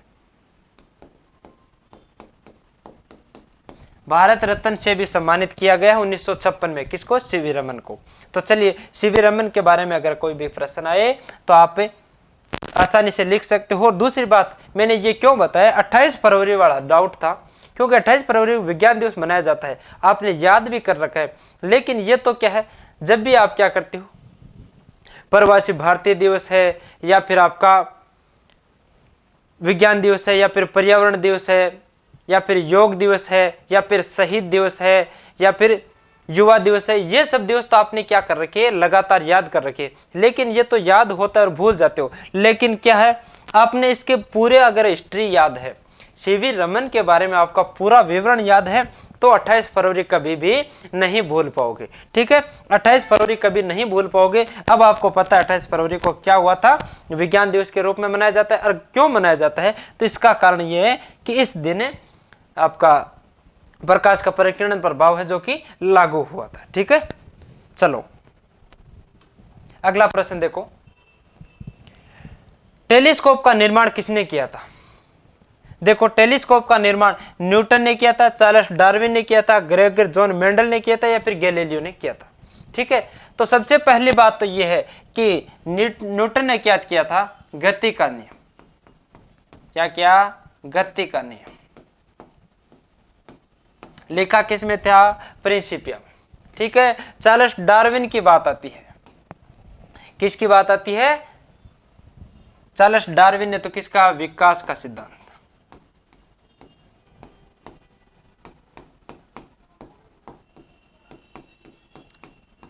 भारत रत्न से भी सम्मानित किया गया है 1956 में। किसको? सीवी रमन को। तो चलिए सीवी रमन के बारे में अगर कोई भी प्रश्न आए तो आप आसानी से लिख सकते हो। दूसरी बात मैंने ये क्यों बताया, 28 फरवरी वाला डाउट था, क्योंकि 28 फरवरी को विज्ञान दिवस मनाया जाता है, आपने याद भी कर रखा है। लेकिन ये तो क्या है, जब भी आप क्या करते हो, प्रवासी भारतीय दिवस है या फिर आपका विज्ञान दिवस है या फिर पर्यावरण दिवस है या फिर योग दिवस है या फिर शहीद दिवस है या फिर युवा दिवस है, ये सब दिवस तो आपने क्या कर रखे, लगातार याद कर रखे। लेकिन ये तो याद होता है और भूल जाते हो। लेकिन क्या है, आपने इसके पूरे अगर हिस्ट्री याद है, सीवी रमन के बारे में आपका पूरा विवरण याद है, तो 28 फरवरी कभी भी नहीं भूल पाओगे। ठीक है, 28 फरवरी कभी नहीं भूल पाओगे। अब आपको पता है 28 फरवरी को क्या हुआ था, विज्ञान दिवस के रूप में मनाया जाता है। और क्यों मनाया जाता है, तो इसका कारण यह है कि इस दिन आपका प्रकाश का परिकिरण प्रभाव है जो कि लागू हुआ था। ठीक है, चलो अगला प्रश्न देखो, टेलीस्कोप का निर्माण किसने किया था? देखो टेलीस्कोप का निर्माण न्यूटन ने किया था, चार्ल्स डार्विन ने किया था, ग्रेगर जॉन मेंडल ने किया था या फिर गैलीलियो ने किया था। ठीक है, तो सबसे पहली बात तो यह है कि न्यूटन ने क्या किया था, गति का नियम। क्या किया? गति का नियम लिखा किस में था? प्रिंसिपिया। ठीक है, चार्ल्स डार्विन की बात आती है, किसकी बात आती है? चार्ल्स डार्विन ने तो किसका? विकास का सिद्धांत।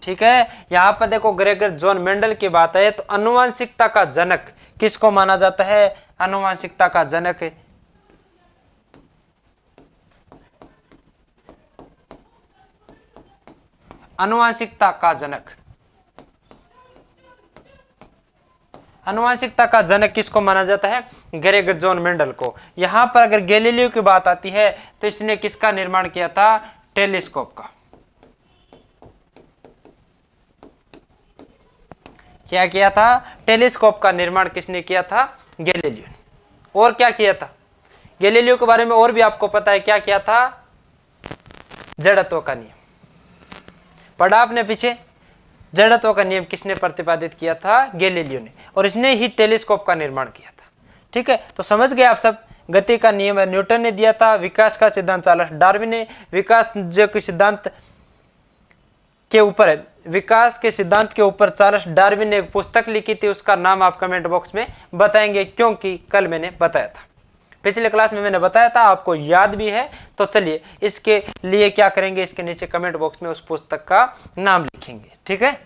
ठीक है, यहां पर देखो ग्रेगर जॉन मेंडल की बात है, तो आनुवंशिकता का जनक किसको माना जाता है? आनुवंशिकता का जनक आनुवंशिकता का जनक आनुवंशिकता का जनक किसको माना जाता है? ग्रेगर जॉन मेंडल को। यहां पर अगर गैलीलियो की बात आती है तो इसने किसका निर्माण किया था? टेलीस्कोप का। क्या किया था? टेलीस्कोप का निर्माण किसने किया था? गैलीलियो ने। और क्या किया था? गैलीलियो के बारे में और भी आपको पता है, क्या किया था? जड़त्व का नियम पढ़ा आपने पीछे। जड़त्व का नियम किसने प्रतिपादित किया था? गैलीलियो ने, और इसने ही टेलीस्कोप का निर्माण किया था। ठीक है, तो समझ गए आप सब। गति का नियम न्यूटन ने दिया था, विकास का सिद्धांत चार्ल्स डार्विन ने, विकास के सिद्धांत के ऊपर विकास के सिद्धांत के ऊपर चार्ल्स डार्विन ने एक पुस्तक लिखी थी, उसका नाम आप कमेंट बॉक्स में बताएंगे, क्योंकि कल मैंने बताया था, पिछले क्लास में मैंने बताया था, आपको याद भी है। तो चलिए इसके लिए क्या करेंगे, इसके नीचे कमेंट बॉक्स में उस पुस्तक का नाम लिखेंगे। ठीक है,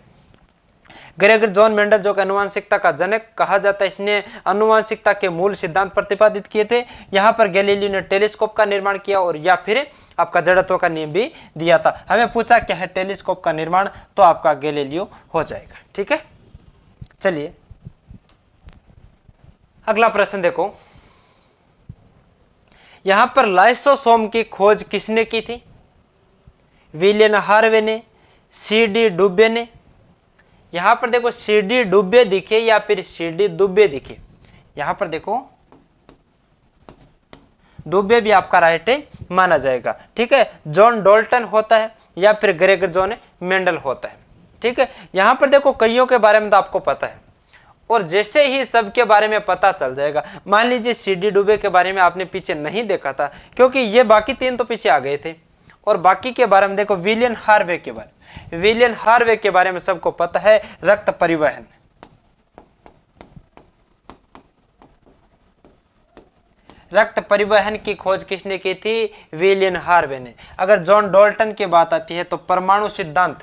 ग्रेगर जॉन मेंडल जो कि आनुवंशिकता का जनक कहा जाता है, इसने आनुवंशिकता के मूल सिद्धांत प्रतिपादित किए थे। यहाँ पर गैलीलियो ने टेलीस्कोप का निर्माण किया और या फिर आपका जड़त्व का नियम भी दिया था। हमें पूछा क्या है टेलीस्कोप का निर्माण, तो आपका गैलीलियो हो जाएगा। ठीक है, चलिए अगला प्रश्न देखो, यहां पर लाइसोसोम की खोज किसने की थी? विलियम हार्वे ने, सीडी डुब्बे ने। यहां पर देखो सीडी डुब्बे दिखे या फिर सीडी दुब्बे दिखे, यहां पर देखो दुब्बे भी आपका राइट माना जाएगा। ठीक है, जॉन डॉल्टन होता है या फिर ग्रेगर जॉन मेंडल होता है। ठीक है, यहां पर देखो कईयों के बारे में तो आपको पता है, और जैसे ही सबके बारे में पता चल जाएगा, मान लीजिए सीडी डुब्बे के बारे में आपने पीछे नहीं देखा था, क्योंकि ये बाकी तीन तो पीछे आ गए थे, और बाकी के बारे में देखो विलियम हार्वे के बारे में। विलियम हार्वे के बारे में सबको पता है, रक्त परिवहन। रक्त परिवहन की खोज किसने की थी? विलियम हार्वे ने। अगर जॉन डाल्टन की बात आती है तो परमाणु सिद्धांत,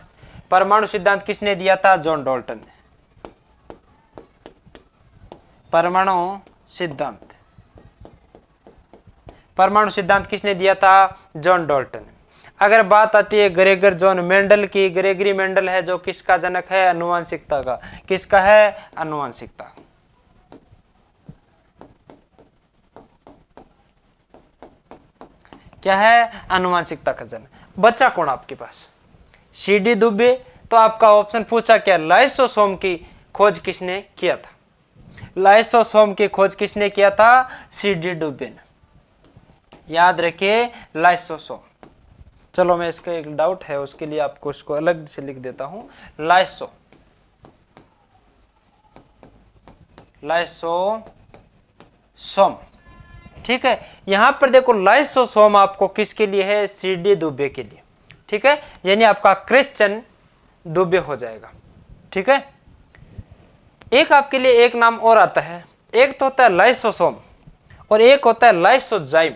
परमाणु सिद्धांत किसने दिया था? जॉन डाल्टन ने। परमाणु सिद्धांत, परमाणु सिद्धांत किसने दिया था? John Dalton. अगर बात आती है ग्रेगर जॉन मेंडल की, ग्रेगरी मेंडल है जो किसका जनक है? आनुवंशिकता का। किसका है? आनुवंशिकता। क्या है? आनुवंशिकता का जनक। बच्चा कौन आपके पास? सीडी दुबे। तो आपका ऑप्शन पूछा क्या? लाइसोसोम की खोज किसने किया था? लाइसोसोम की खोज किसने किया था? सीडी दुबे ने। याद रखिए लाइसोसोम। चलो मैं इसका एक डाउट है उसके लिए आपको इसको अलग से लिख देता हूं। लाइसोसोम, ठीक है। यहां पर देखो लाइसोसोम आपको किसके लिए है? सीडी दुबे के लिए, ठीक है। यानी आपका क्रिश्चियन दुबे हो जाएगा, ठीक है। एक आपके लिए एक नाम और आता है, एक तो होता है लाइसोसोम और एक होता है लाइसोजाइम।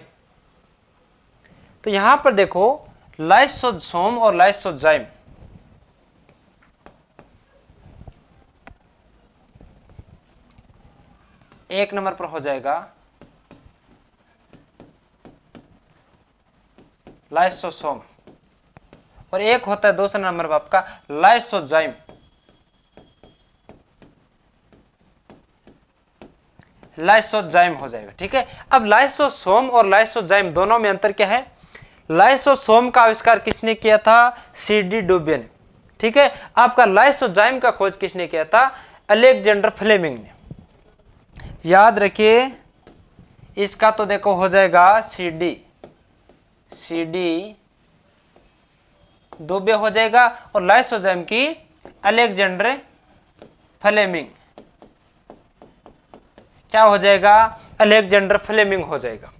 तो यहां पर देखो लाइसोसोम और लाइसोजाइम, एक नंबर पर हो जाएगा लाइसोसोम और एक होता है दूसरा नंबर पर आपका लाइसोजाइम। लाइसोजाइम हो जाएगा, ठीक है। अब लाइसोसोम और लाइसोजाइम दोनों में अंतर क्या है? लाइसोसोम का आविष्कार किसने किया था? सीडी डुबे ने, ठीक है। आपका लाइसोजाइम का खोज किसने किया था? अलेक्जेंडर फ्लेमिंग ने। याद रखिए इसका तो देखो हो जाएगा सीडी दुबे हो जाएगा और लाइसोजाइम की अलेक्जेंडर फ्लेमिंग। क्या हो जाएगा? अलेक्जेंडर फ्लेमिंग हो जाएगा,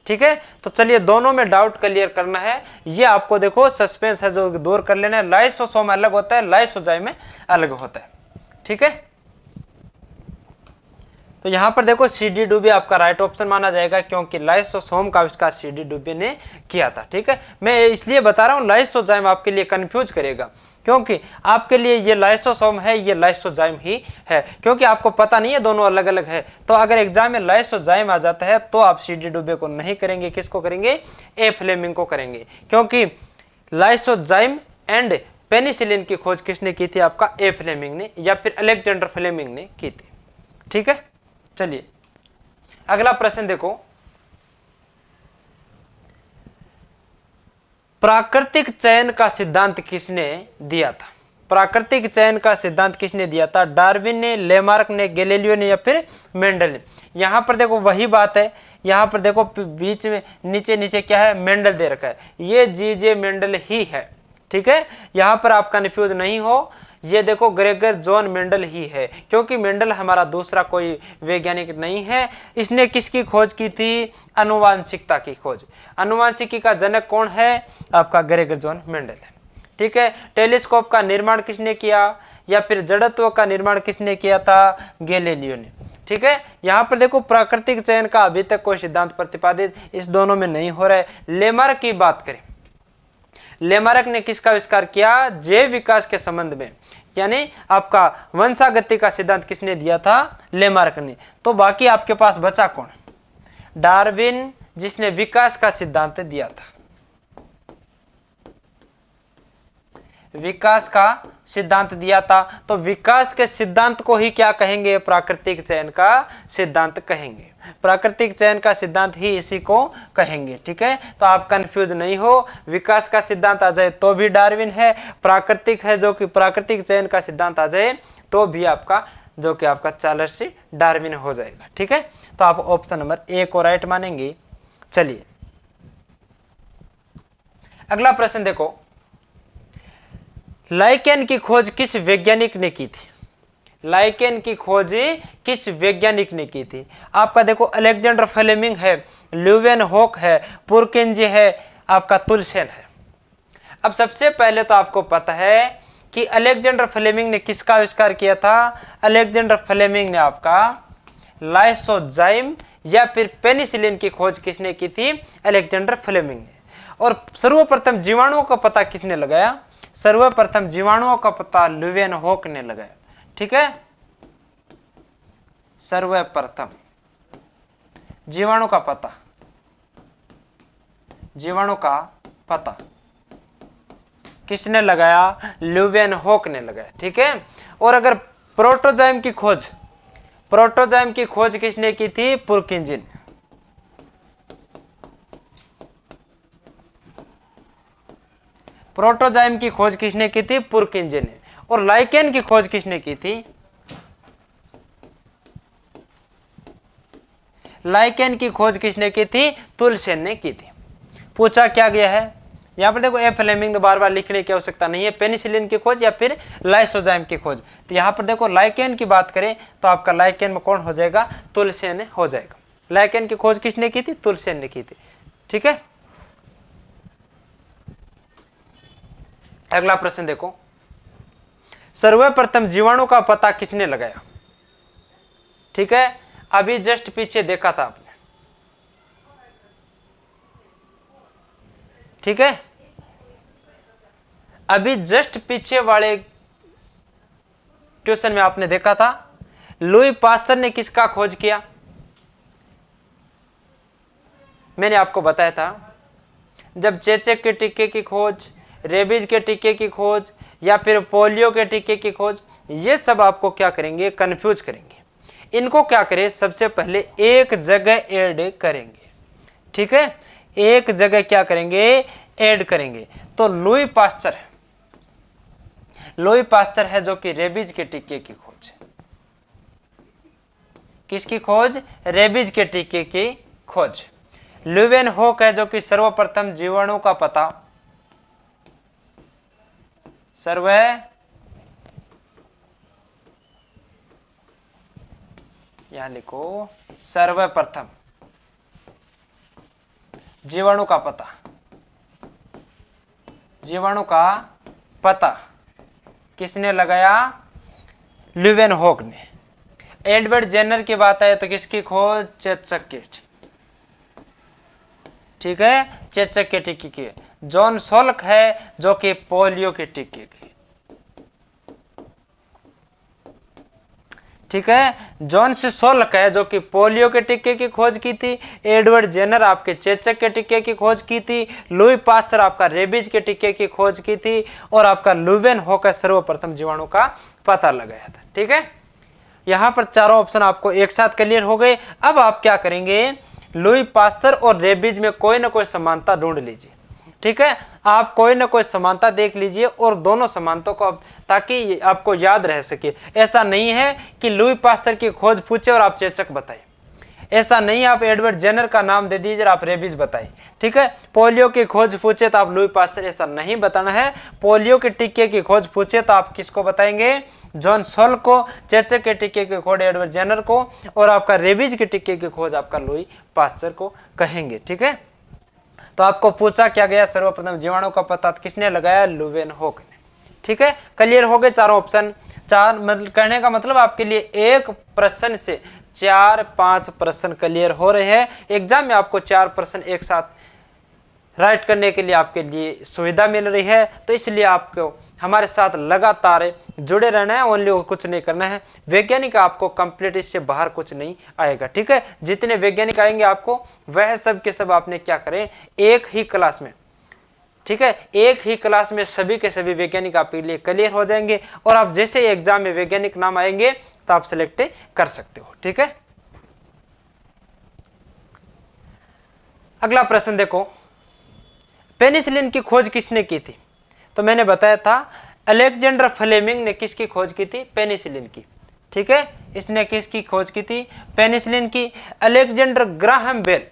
ठीक है। तो चलिए दोनों में डाउट क्लियर करना है, ये आपको देखो सस्पेंस है जो दूर कर लेना है। लाइसोसोम अलग होता है, लाइसोजाइम में अलग होता है, ठीक है। तो यहां पर देखो सीडी डुबे आपका राइट ऑप्शन माना जाएगा क्योंकि लाइसोसोम का आविष्कार सीडी डुबे ने किया था, ठीक है। मैं इसलिए बता रहा हूं लाइसोजाइम आपके लिए कंफ्यूज करेगा क्योंकि आपके लिए ये लाइसोसोम है, ये लाइसोजाइम ही है, क्योंकि आपको पता नहीं है दोनों अलग अलग है। तो अगर एग्जाम में लाइसोजाइम आ जाता है तो आप सीडी डुबे को नहीं करेंगे, किसको करेंगे? ए फ्लेमिंग को करेंगे, क्योंकि लाइसोजाइम एंड पेनिसिलिन की खोज किसने की थी? आपका ए फ्लेमिंग ने या फिर अलेक्जेंडर फ्लेमिंग ने की थी, ठीक है। चलिए अगला प्रश्न देखो, प्राकृतिक चयन का सिद्धांत किसने दिया था? प्राकृतिक चयन का सिद्धांत किसने दिया था? डार्विन ने, लेमार्क ने, गैलीलियो ने या फिर मेंडल ने? यहां पर देखो वही बात है, यहां पर देखो बीच में नीचे नीचे क्या है? मेंडल दे रखा है, ये जीजे मेंडल ही है, ठीक है। यहां पर आप कंफ्यूज नहीं हो, ये देखो ग्रेगर जॉन मेंडल ही है, क्योंकि मेंडल हमारा दूसरा कोई वैज्ञानिक नहीं है। इसने किसकी खोज की थी? आनुवांशिकता की खोज। आनुवांशिकी का जनक कौन है? आपका ग्रेगर जॉन मेंडल है, ठीक है। टेलीस्कोप का निर्माण किसने किया या फिर जड़त्व का निर्माण किसने किया था? गैलीलियो ने, ठीक है। यहां पर देखो प्राकृतिक चयन का अभी तक कोई सिद्धांत प्रतिपादित इस दोनों में नहीं हो रहा है। लेमार्क की बात करें, लेमार्क ने किसका आविष्कार किया? जैव विकास के संबंध में, यानी आपका वंशागति का सिद्धांत किसने दिया था? लेमार्क ने। तो बाकी आपके पास बचा कौन? डार्विन, जिसने विकास का सिद्धांत दिया था। विकास का सिद्धांत दिया था, तो विकास के सिद्धांत को ही क्या कहेंगे? प्राकृतिक चयन का सिद्धांत कहेंगे। प्राकृतिक चयन का सिद्धांत ही इसी को कहेंगे, ठीक है। तो आप कंफ्यूज नहीं हो, विकास का सिद्धांत आ जाए तो भी डार्विन है, प्राकृतिक है जो कि प्राकृतिक चयन का सिद्धांत आ जाए तो भी आपका जो कि आपका चार्ल्स डार्विन हो जाएगा, ठीक है। तो आप ऑप्शन नंबर ए को राइट मानेंगे। चलिए अगला प्रश्न देखो, लाइकेन की खोज किस वैज्ञानिक ने की थी? लाइकेन की खोज किस वैज्ञानिक ने की थी? आपका देखो अलेक्जेंडर फ्लेमिंग है, ल्यूवेन हॉक है, पुरकिंजी है, आपका तुलसेन है, अब सबसे पहले तो आपको पता है कि अलेक्जेंडर फ्लेमिंग ने किसका आविष्कार किया था? अलेक्जेंडर फ्लेमिंग ने आपका लाइसोजाइम या फिर पेनिसिलिन की खोज किसने की थी? अलेक्जेंडर फ्लेमिंग ने। और सर्वप्रथम जीवाणुओं का पता किसने लगाया? सर्वप्रथम जीवाणुओं का पता ल्यूवेनहोक ने लगाया। ठीक है, सर्वप्रथम जीवाणु का पता, जीवाणु का पता किसने लगाया? ल्यूवेनहोक ने लगाया। ठीक है, और अगर प्रोटोजाइम की खोज, प्रोटोजाइम की खोज किसने की थी? पुरकिंजिन। प्रोटोजाइम की खोज किसने की थी? पुरकिंजिन ने। और लाइकेन की खोज किसने की थी? लाइकेन की खोज किसने की थी? तुलसेन ने की थी। पूछा क्या गया है यहां पर, देखो ए फ्लेमिंग ने बार बार लिखने की आवश्यकता नहीं है, पेनिसिलिन की खोज या फिर लाइसोजाइम की खोज। तो यहां पर देखो लाइकेन की बात करें तो आपका लाइकेन में कौन हो जाएगा? तुलसेन हो जाएगा। लाइकेन की खोज किसने की थी? तुलसेन ने की थी। ठीक है, अगला प्रश्न देखो, सर्वप्रथम जीवाणु का पता किसने लगाया? ठीक है, अभी जस्ट पीछे देखा था आपने। ठीक है, अभी जस्ट पीछे वाले क्वेश्चन में आपने देखा था लुई पास्चर ने किसका खोज किया? मैंने आपको बताया था जब चेचक के टीके की खोज, रेबीज के टीके की खोज या फिर पोलियो के टीके की खोज, ये सब आपको क्या करेंगे? कंफ्यूज करेंगे। इनको क्या करें? सबसे पहले एक जगह ऐड करेंगे। ठीक है, एक जगह क्या करेंगे? ऐड करेंगे। तो लुई पास्चर है, लुई पास्चर है जो कि रेबीज के टीके की खोज, किसकी खोज? रेबीज के टीके की खोज। ल्यूवेनहोक है जो कि सर्वप्रथम जीवाणु का पता, यहां लिखो सर्वप्रथम जीवाणु का पता, जीवाणु का पता किसने लगाया? ल्यूवेनहोक ने। एडवर्ड जेनर की बात है तो किसकी खोज? चेचक की। ठीक है, चेचक के टीके की। जॉन सोल्क है जो कि पोलियो के टीके की। ठीक है, जॉन से सोल्क है जो कि पोलियो के टीके की खोज की थी। एडवर्ड जेनर आपके चेचक के टीके की खोज की थी। लुई पास्चर आपका रेबीज के टीके की खोज की थी। और आपका ल्यूवेनहोक सर्वप्रथम जीवाणु का पता लगाया था। ठीक है, यहां पर चारों ऑप्शन आपको एक साथ क्लियर हो गए। अब आप क्या करेंगे? लुई पास्चर और रेबीज में कोई ना कोई समानता ढूंढ लीजिए। ठीक है, आप कोई ना कोई समानता देख लीजिए और दोनों समानताओं को, ताकि आपको याद रह सके। ऐसा नहीं है कि लुई पास्चर की खोज पूछे और आप चेचक बताए, ऐसा नहीं है। आप एडवर्ड जेनर का नाम दे दीजिए, आप रेबीज बताए। ठीक है, पोलियो की खोज पूछे तो आप लुई पास्चर, ऐसा नहीं बताना है। पोलियो के टीके की खोज पूछे तो आप किसको बताएंगे? जॉन सोल्क को। चेचक के टीके की खोज एडवर्ड जेनर को। और आपका रेबीज के टीके की खोज आपका लुई पास्चर को कहेंगे। ठीक है, तो आपको पूछा क्या गया? सर्वप्रथम जीवाणु का पता किसने लगाया? ल्यूवेनहोक ने। ठीक है, क्लियर हो गए चारों ऑप्शन। चार मतलब कहने का मतलब आपके लिए एक प्रश्न से 4-5 प्रश्न क्लियर हो रहे हैं। एग्जाम में आपको 4 प्रश्न एक साथ राइट करने के लिए आपके लिए सुविधा मिल रही है। तो इसलिए आपको हमारे साथ लगातार जुड़े रहना है, ओनली कुछ नहीं करना है। वैज्ञानिक आपको कंप्लीट इससे बाहर कुछ नहीं आएगा। ठीक है, जितने वैज्ञानिक आएंगे आपको वह सब के सब आपने क्या करें? एक ही क्लास में। ठीक है, एक ही क्लास में सभी के सभी वैज्ञानिक आपके लिए क्लियर हो जाएंगे। और आप जैसे एग्जाम में वैज्ञानिक नाम आएंगे तो आप सिलेक्ट कर सकते हो। ठीक है, अगला प्रश्न देखो, पेनिसिलिन की खोज किसने की थी? तो मैंने बताया था अलेक्जेंडर फ्लेमिंग ने किसकी खोज की थी? पेनिसिलिन की। ठीक है, इसने किसकी खोज की थी? पेनिसिलिन की। अलेक्जेंडर ग्राहम बेल,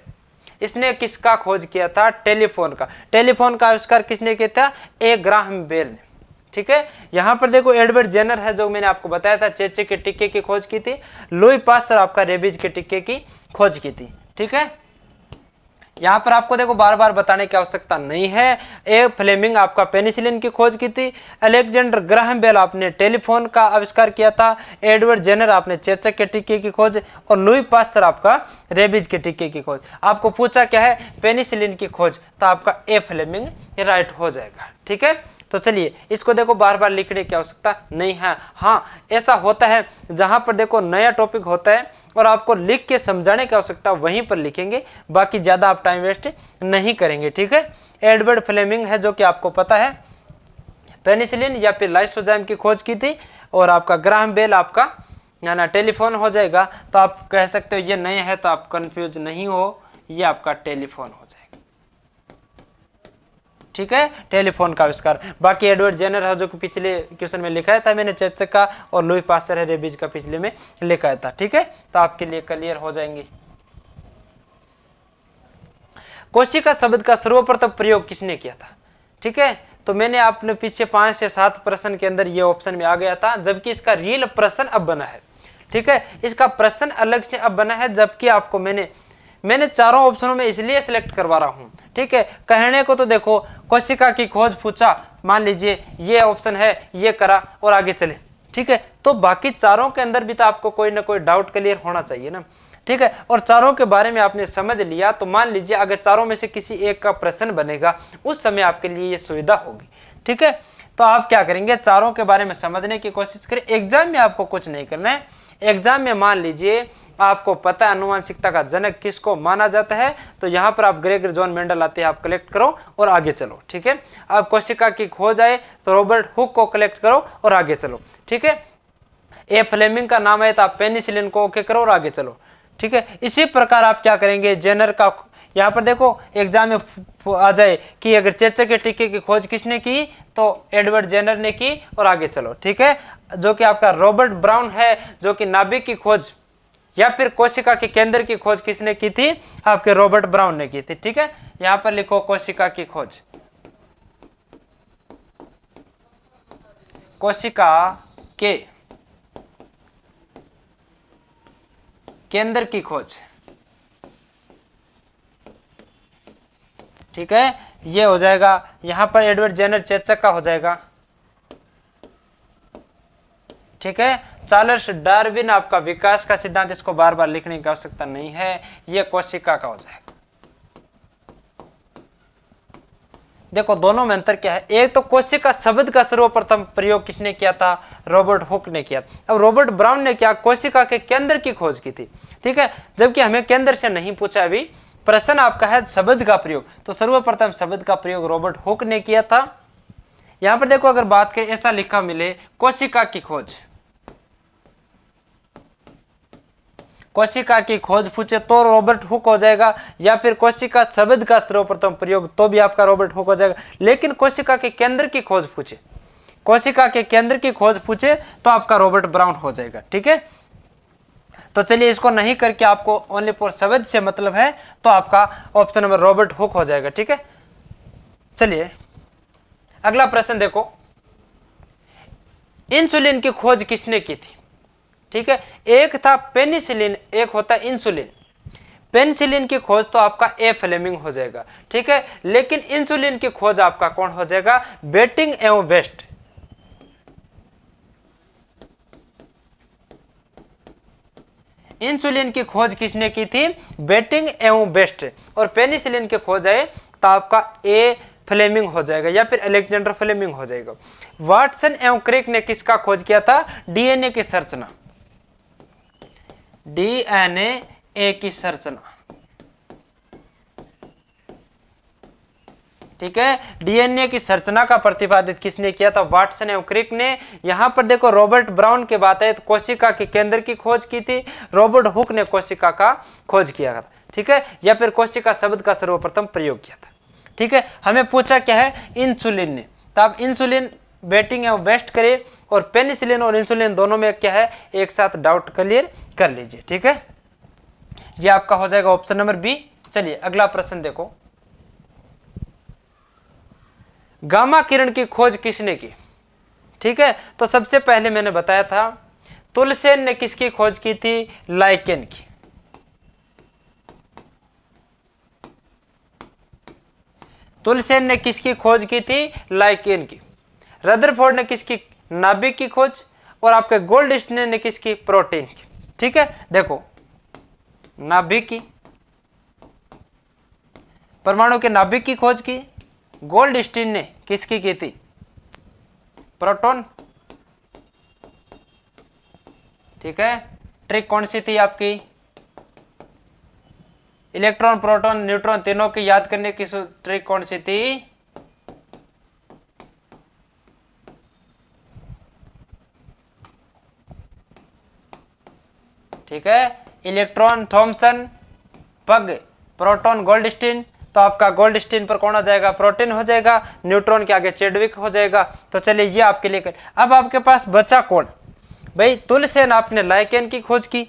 इसने किसका खोज किया था? टेलीफोन का। टेलीफोन का आविष्कार किसने किया था? ए ग्राहम बेल ने। ठीक है, यहां पर देखो एडवर्ड जेनर है जो मैंने आपको बताया था चेचक के टीके की खोज की थी। लुई पास्चर आपका रेबीज के टीके की खोज की थी। ठीक है, यहाँ पर आपको देखो बार बार बताने की आवश्यकता नहीं है। ए फ्लेमिंग आपका पेनिसिलिन की खोज की थी, अलेक्जेंडर ग्राहम बेल आपने टेलीफोन का आविष्कार किया था, एडवर्ड जेनर आपने चेचक के टीके की खोज, और लुई पास्चर आपका रेबीज के टीके की खोज। आपको पूछा क्या है, पेनिसिलिन की खोज, तो आपका ए फ्लेमिंग राइट हो जाएगा। ठीक है, तो चलिए इसको देखो बार बार लिखने की आवश्यकता नहीं है। हाँ, ऐसा होता है जहां पर देखो नया टॉपिक होता है और आपको लिख के समझाने की आवश्यकता, वहीं पर लिखेंगे, बाकी ज्यादा आप टाइम वेस्ट नहीं करेंगे। ठीक है, एडवर्ड फ्लेमिंग है जो कि आपको पता है पेनिसिलिन या फिर लाइसोजाइम की खोज की थी, और आपका ग्राहम बेल आपका ना टेलीफोन हो जाएगा। तो आप कह सकते हो ये नए है, तो आप कंफ्यूज नहीं हो, ये आपका टेलीफोन हो जाएगा। ठीक है, टेलीफोन का आविष्कार। बाकी एडवर्ड जेनर है जो कि पिछले क्वेश्चन में लिखाया था मैंने चेचक का, और लुई पास्चर है रेबीज का पिछले में लिखाया था। ठीक है, तो आपके लिए क्लियर हो जाएंगे। कोशिका शब्द का सर्वप्रथम प्रयोग किसने किया था? ठीक है, तो मैंने आपने पीछे 5 से 7 प्रश्न के अंदर ये ऑप्शन में आ गया था, जबकि इसका रियल प्रश्न अब बना है। ठीक है, इसका प्रश्न अलग से अब बना है, जबकि आपको मैंने चारों ऑप्शनों में इसलिए सिलेक्ट करवा रहा हूं। ठीक है, कहने को तो देखो कोशिका की खोज पूछा, मान लीजिए ये ऑप्शन है, ये करा और आगे चले। ठीक है, तो बाकी चारों के अंदर भी तो आपको कोई ना कोई डाउट क्लियर होना चाहिए ना। ठीक है, और चारों के बारे में आपने समझ लिया, तो मान लीजिए अगर चारों में से किसी एक का प्रश्न बनेगा, उस समय आपके लिए ये सुविधा होगी। ठीक है, तो आप क्या करेंगे, चारों के बारे में समझने की कोशिश करें। एग्जाम में आपको कुछ नहीं करना है। एग्जाम में मान लीजिए आपको पता है अनुवांशिकता का जनक किसको माना जाता है, तो यहाँ पर आप ग्रेगर जॉन मेंडल आते हैं, आप कलेक्ट करो और आगे चलो। ठीक है, आप कोशिका की खोज आए तो रॉबर्ट हुक को कलेक्ट करो और आगे चलो। ठीक है, ए फ्लेमिंग का नाम है तो आप पेनिसिलिन को ओके करो और आगे चलो। ठीक है, इसी प्रकार आप क्या करेंगे, जेनर का, यहाँ पर देखो एग्जाम में आ जाए कि अगर चेचक के टीके की खोज किसने की, तो एडवर्ड जेनर ने की और आगे चलो। ठीक है, जो कि आपका रॉबर्ट ब्राउन है, जो कि नाभिक की खोज या फिर कोशिका के केंद्र की खोज किसने की थी, आपके रॉबर्ट ब्राउन ने की थी। ठीक है, यहां पर लिखो कोशिका की खोज, कोशिका के केंद्र की खोज। ठीक है, ये हो जाएगा, यहां पर एडवर्ड जेनर चेचक का हो जाएगा। ठीक है, चार्ल्स डार्विन आपका विकास का सिद्धांत, इसको बार बार लिखने की आवश्यकता नहीं है, यह कोशिका का हो जाएगा। देखो दोनों में अंतर क्या है, एक तो कोशिका शब्द का सर्वप्रथम प्रयोग किसने किया था, रॉबर्ट हुक ने किया। अब रॉबर्ट ब्राउन ने क्या, कोशिका के केंद्र की खोज की थी। ठीक है, जबकि हमें केंद्र से नहीं पूछा, अभी प्रश्न आपका है शब्द का प्रयोग, तो सर्वप्रथम शब्द का प्रयोग रॉबर्ट हुक ने किया था। यहां पर देखो अगर बात करें, ऐसा लिखा मिले कोशिका की खोज, कोशिका की खोज पूछे तो रॉबर्ट हुक हो जाएगा, या फिर कोशिका शब्द का सर्वप्रथम प्रयोग तो भी आपका रॉबर्ट हुक हो जाएगा। लेकिन कोशिका के केंद्र की खोज पूछे, कोशिका के केंद्र की खोज पूछे तो आपका रॉबर्ट ब्राउन हो जाएगा। ठीक है, तो चलिए इसको नहीं करके आपको ओनली फॉर शब्द से मतलब है, तो आपका ऑप्शन नंबर रॉबर्ट हुक हो जाएगा। ठीक है, चलिए अगला प्रश्न देखो, इंसुलिन की खोज किसने की थी? ठीक है, एक था पेनिसिलिन, एक होता है इंसुलिन। पेनिसिलिन की खोज तो आपका ए फ्लेमिंग हो जाएगा। ठीक है, लेकिन इंसुलिन की खोज आपका कौन हो जाएगा, बेटिंग एवं वेस्ट। इंसुलिन की खोज किसने की थी, बेटिंग एवं बेस्ट, और पेनिसिलिन की खोज है तो आपका ए फ्लेमिंग हो जाएगा, या फिर अलेक्जेंडर फ्लेमिंग हो जाएगा। वाटसन एवं क्रिक ने किसका खोज किया था, डीएनए की संरचना, डीएनए की संरचना। ठीक है, डीएनए की संरचना का प्रतिपादित किसने किया था, वाटसन एवं क्रिक ने। यहां पर देखो रॉबर्ट ब्राउन की बात है तो कोशिका के केंद्र की खोज की थी, रॉबर्ट हुक ने कोशिका का खोज किया था। ठीक है, या फिर कोशिका शब्द का सर्वप्रथम प्रयोग किया था। ठीक है, हमें पूछा क्या है, इंसुलिन ने, तो आप इंसुलिन बेटिंग एवं वेस्ट करिए, और पेनिसिलिन और इंसुलिन दोनों में क्या है, एक साथ डाउट क्लियर कर लीजिए। ठीक है, ये आपका हो जाएगा ऑप्शन नंबर बी। चलिए अगला प्रश्न देखो, गामा किरण की खोज किसने की? ठीक है, तो सबसे पहले मैंने बताया था तुलसेन ने किसकी खोज की थी, लाइकेन की। तुलसेन ने किसकी खोज की थी? लाइकेन की। रदरफोर्ड ने किसकी? नाभिक की खोज। और आपके गोल्डस्टीन ने किसकी? प्रोटीन की। ठीक है, देखो नाभिक की, परमाणु के नाभिक की खोज की। गोल्डस्टीन ने किसकी की थी? प्रोटॉन। ठीक है, ट्रिक कौन सी थी आपकी? इलेक्ट्रॉन, प्रोटॉन, न्यूट्रॉन तीनों की याद करने की ट्रिक कौन सी थी? ठीक है, इलेक्ट्रॉन थॉमसन, पग प्रोटॉन गोल्डस्टीन। तो आपका गोल्डस्टीन पर कौन आ जाएगा? प्रोटीन हो जाएगा। न्यूट्रॉन के आगे चेडविक हो जाएगा। तो चलिए ये आपके लिए अब आपके पास बचा कौन भाई? तुलसेन आपने लाइकेन की खोज की,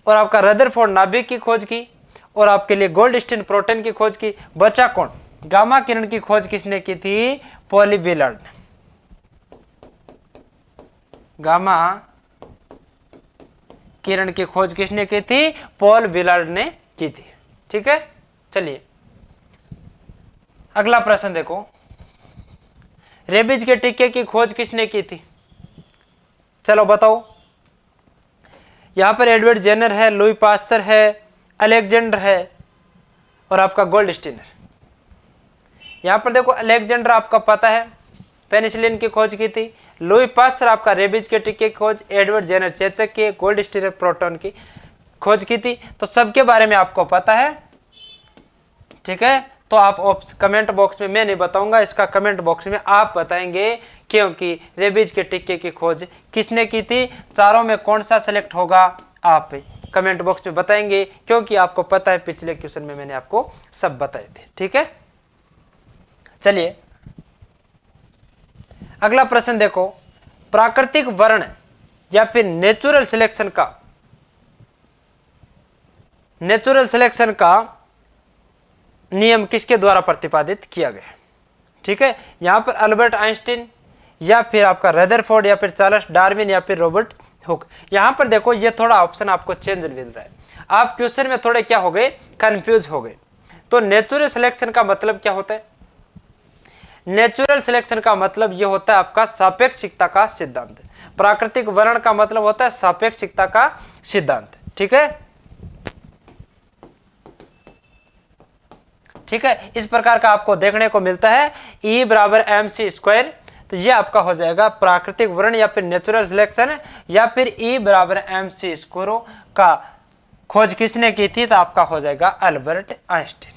और आपका रदरफोर्ड नाभिक की खोज की, और आपके लिए गोल्डस्टीन प्रोटीन की खोज की। बचा कौन? गामा किरण की खोज किसने की थी? पॉली विलार्ड ने। गामा किरण की खोज किसने की थी? पॉल विलार्ड ने की थी। ठीक है, चलिए अगला प्रश्न देखो, रेबीज के टीके की खोज किसने की थी? चलो बताओ। यहां पर एडवर्ड जेनर है, लुई पास्चर है, अलेक्जेंडर है, और आपका गोल्डस्टीन है। यहां पर देखो अलेक्जेंडर आपका पता है पेनिसिलिन की खोज की थी, लुई पास्चर आपका रेबीज के टीके की खोज, एडवर्ड जेनर चेचक की, गोल्डस्टीन प्रोटॉन की खोज की थी। तो सबके बारे में आपको पता है। ठीक है, तो आप कमेंट बॉक्स में, मैं नहीं बताऊंगा, इसका कमेंट बॉक्स में आप बताएंगे, क्योंकि रेबीज के टीके की खोज किसने की थी? चारों में कौन सा सेलेक्ट होगा? आप कमेंट बॉक्स में बताएंगे, क्योंकि आपको पता है पिछले क्वेश्चन में मैंने आपको सब बताए थे। ठीक है, चलिए अगला प्रश्न देखो, प्राकृतिक वर्ण या फिर नेचुरल सिलेक्शन का नियम किसके द्वारा प्रतिपादित किया गया? ठीक है, यहां पर अल्बर्ट आइंस्टीन, या फिर आपका रदरफोर्ड, या फिर चार्ल्स डार्विन, या फिर रॉबर्ट हुक। यहां पर देखो ये थोड़ा ऑप्शन आपको चेंज मिल रहा है, आप क्वेश्चन में थोड़े क्या हो गए? कंफ्यूज हो गए। तो नेचुरल सिलेक्शन का मतलब क्या होता है? नेचुरल सिलेक्शन का मतलब यह होता है आपका सापेक्षिकता का सिद्धांत। प्राकृतिक वर्ण का मतलब होता है सापेक्षिकता का सिद्धांत। ठीक है, ठीक है, इस प्रकार का आपको देखने को मिलता है E बराबर mc²। तो ये आपका हो जाएगा प्राकृतिक वर्ण या फिर नेचुरल सिलेक्शन, या फिर E बराबर mc² का खोज किसने की थी? तो आपका हो जाएगा अल्बर्ट आइंस्टीन।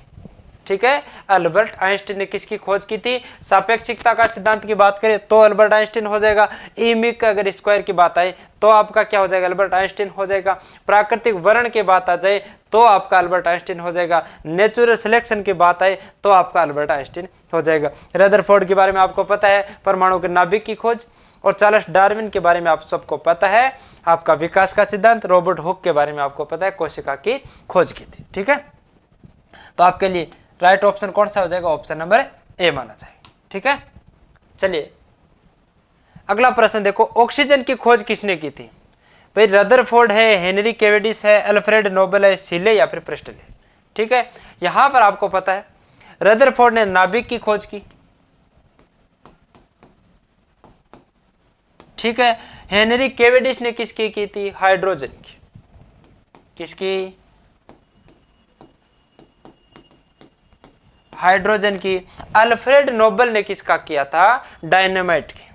ठीक है, अल्बर्ट आइंस्टीन ने किसकी खोज की थी? सापेक्षिकता का सिद्धांत की बात करें तो अल्बर्ट आइंस्टीन हो जाएगा। ई का अगर स्क्वायर की बात आए तो आपका क्या हो जाएगा? अल्बर्ट आइंस्टीन हो जाएगा। प्राकृतिक वर्ण की बात आ जाए तो आपका अल्बर्ट आइंस्टीन हो जाएगा। नेचुरल सिलेक्शन की बात आए तो आपका अल्बर्ट आइंस्टीन हो जाएगा। रदरफोर्ड के बारे में आपको पता है, परमाणु के नाभिक की खोज। और चार्ल्स डार्विन के बारे में आप सबको पता है, आपका विकास का सिद्धांत। रॉबर्ट हुक के बारे में आपको पता है, कोशिका की खोज की थी। ठीक है, तो आपके लिए राइट ऑप्शन कौन सा हो जाएगा? ऑप्शन नंबर ए माना जाएगा। ठीक है, चलिए अगला प्रश्न देखो, ऑक्सीजन की खोज किसने की थी? भाई रदरफोर्ड है, हेनरी कैवेंडिश है, अल्फ्रेड नोबेल है, सीले, या फिर प्रेस्टल है। ठीक है, यहां पर आपको पता है रदरफोर्ड ने नाभिक की खोज की। ठीक है, हेनरी कैवेंडिश ने किसकी की थी? हाइड्रोजन की। किसकी? हाइड्रोजन की। अल्फ्रेड नोबेल ने किसका किया था? डायनामाइट की।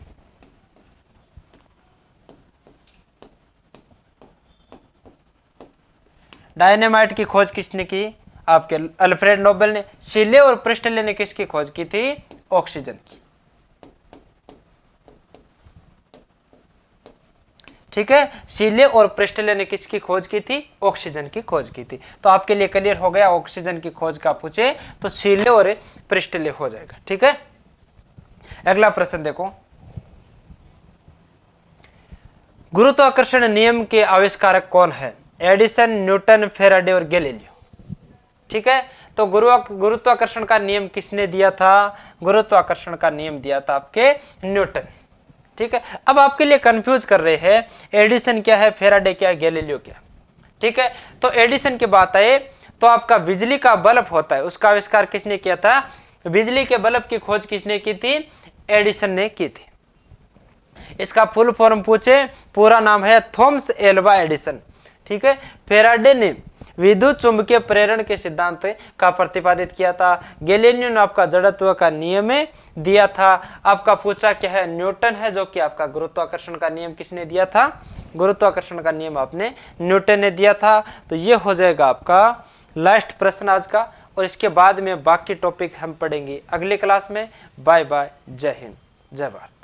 डायनामाइट की खोज किसने की? आपके अल्फ्रेड नोबेल ने। सीले और प्रेस्टले ने किसकी खोज की थी? ऑक्सीजन की। ठीक है, सीले और प्रेस्टले ने किसकी खोज की थी? ऑक्सीजन की खोज की थी। तो आपके लिए क्लियर हो गया, ऑक्सीजन की खोज का पूछे तो सीले और प्रेस्टले हो जाएगा। ठीक है, अगला प्रश्न देखो, गुरुत्वाकर्षण नियम के आविष्कारक कौन है? एडिसन, न्यूटन, फैराडे और गैलीलियो। ठीक है, तो गुरुत्वाकर्षण का नियम किसने दिया था? गुरुत्वाकर्षण का नियम दिया था आपके न्यूटन। ठीक है, अब आपके लिए कंफ्यूज कर रहे हैं एडिसन क्या है, फैराडे क्या है, गैलीलियो क्या। ठीक है, तो एडिसन की बात आए तो आपका बिजली का बल्ब होता है, उसका आविष्कार किसने किया था? बिजली के बल्ब की खोज किसने की थी? एडिसन ने की थी। इसका फुल फॉर्म पूछे, पूरा नाम है थॉमस एल्वा एडिसन। ठीक है। फेराडे ने विद्युत चुंबकीय प्रेरण के सिद्धांत का प्रतिपादित किया था। गैलीलियो ने आपका जड़त्व का नियम दिया था। आपका पूछा क्या है? न्यूटन है, जो कि आपका गुरुत्वाकर्षण का नियम किसने दिया था? गुरुत्वाकर्षण का नियम आपने न्यूटन ने दिया था। तो ये हो जाएगा आपका लास्ट प्रश्न आज का, और इसके बाद में बाकी टॉपिक हम पढ़ेंगे अगले क्लास में। बाय बाय, जय हिंद, जय भारत।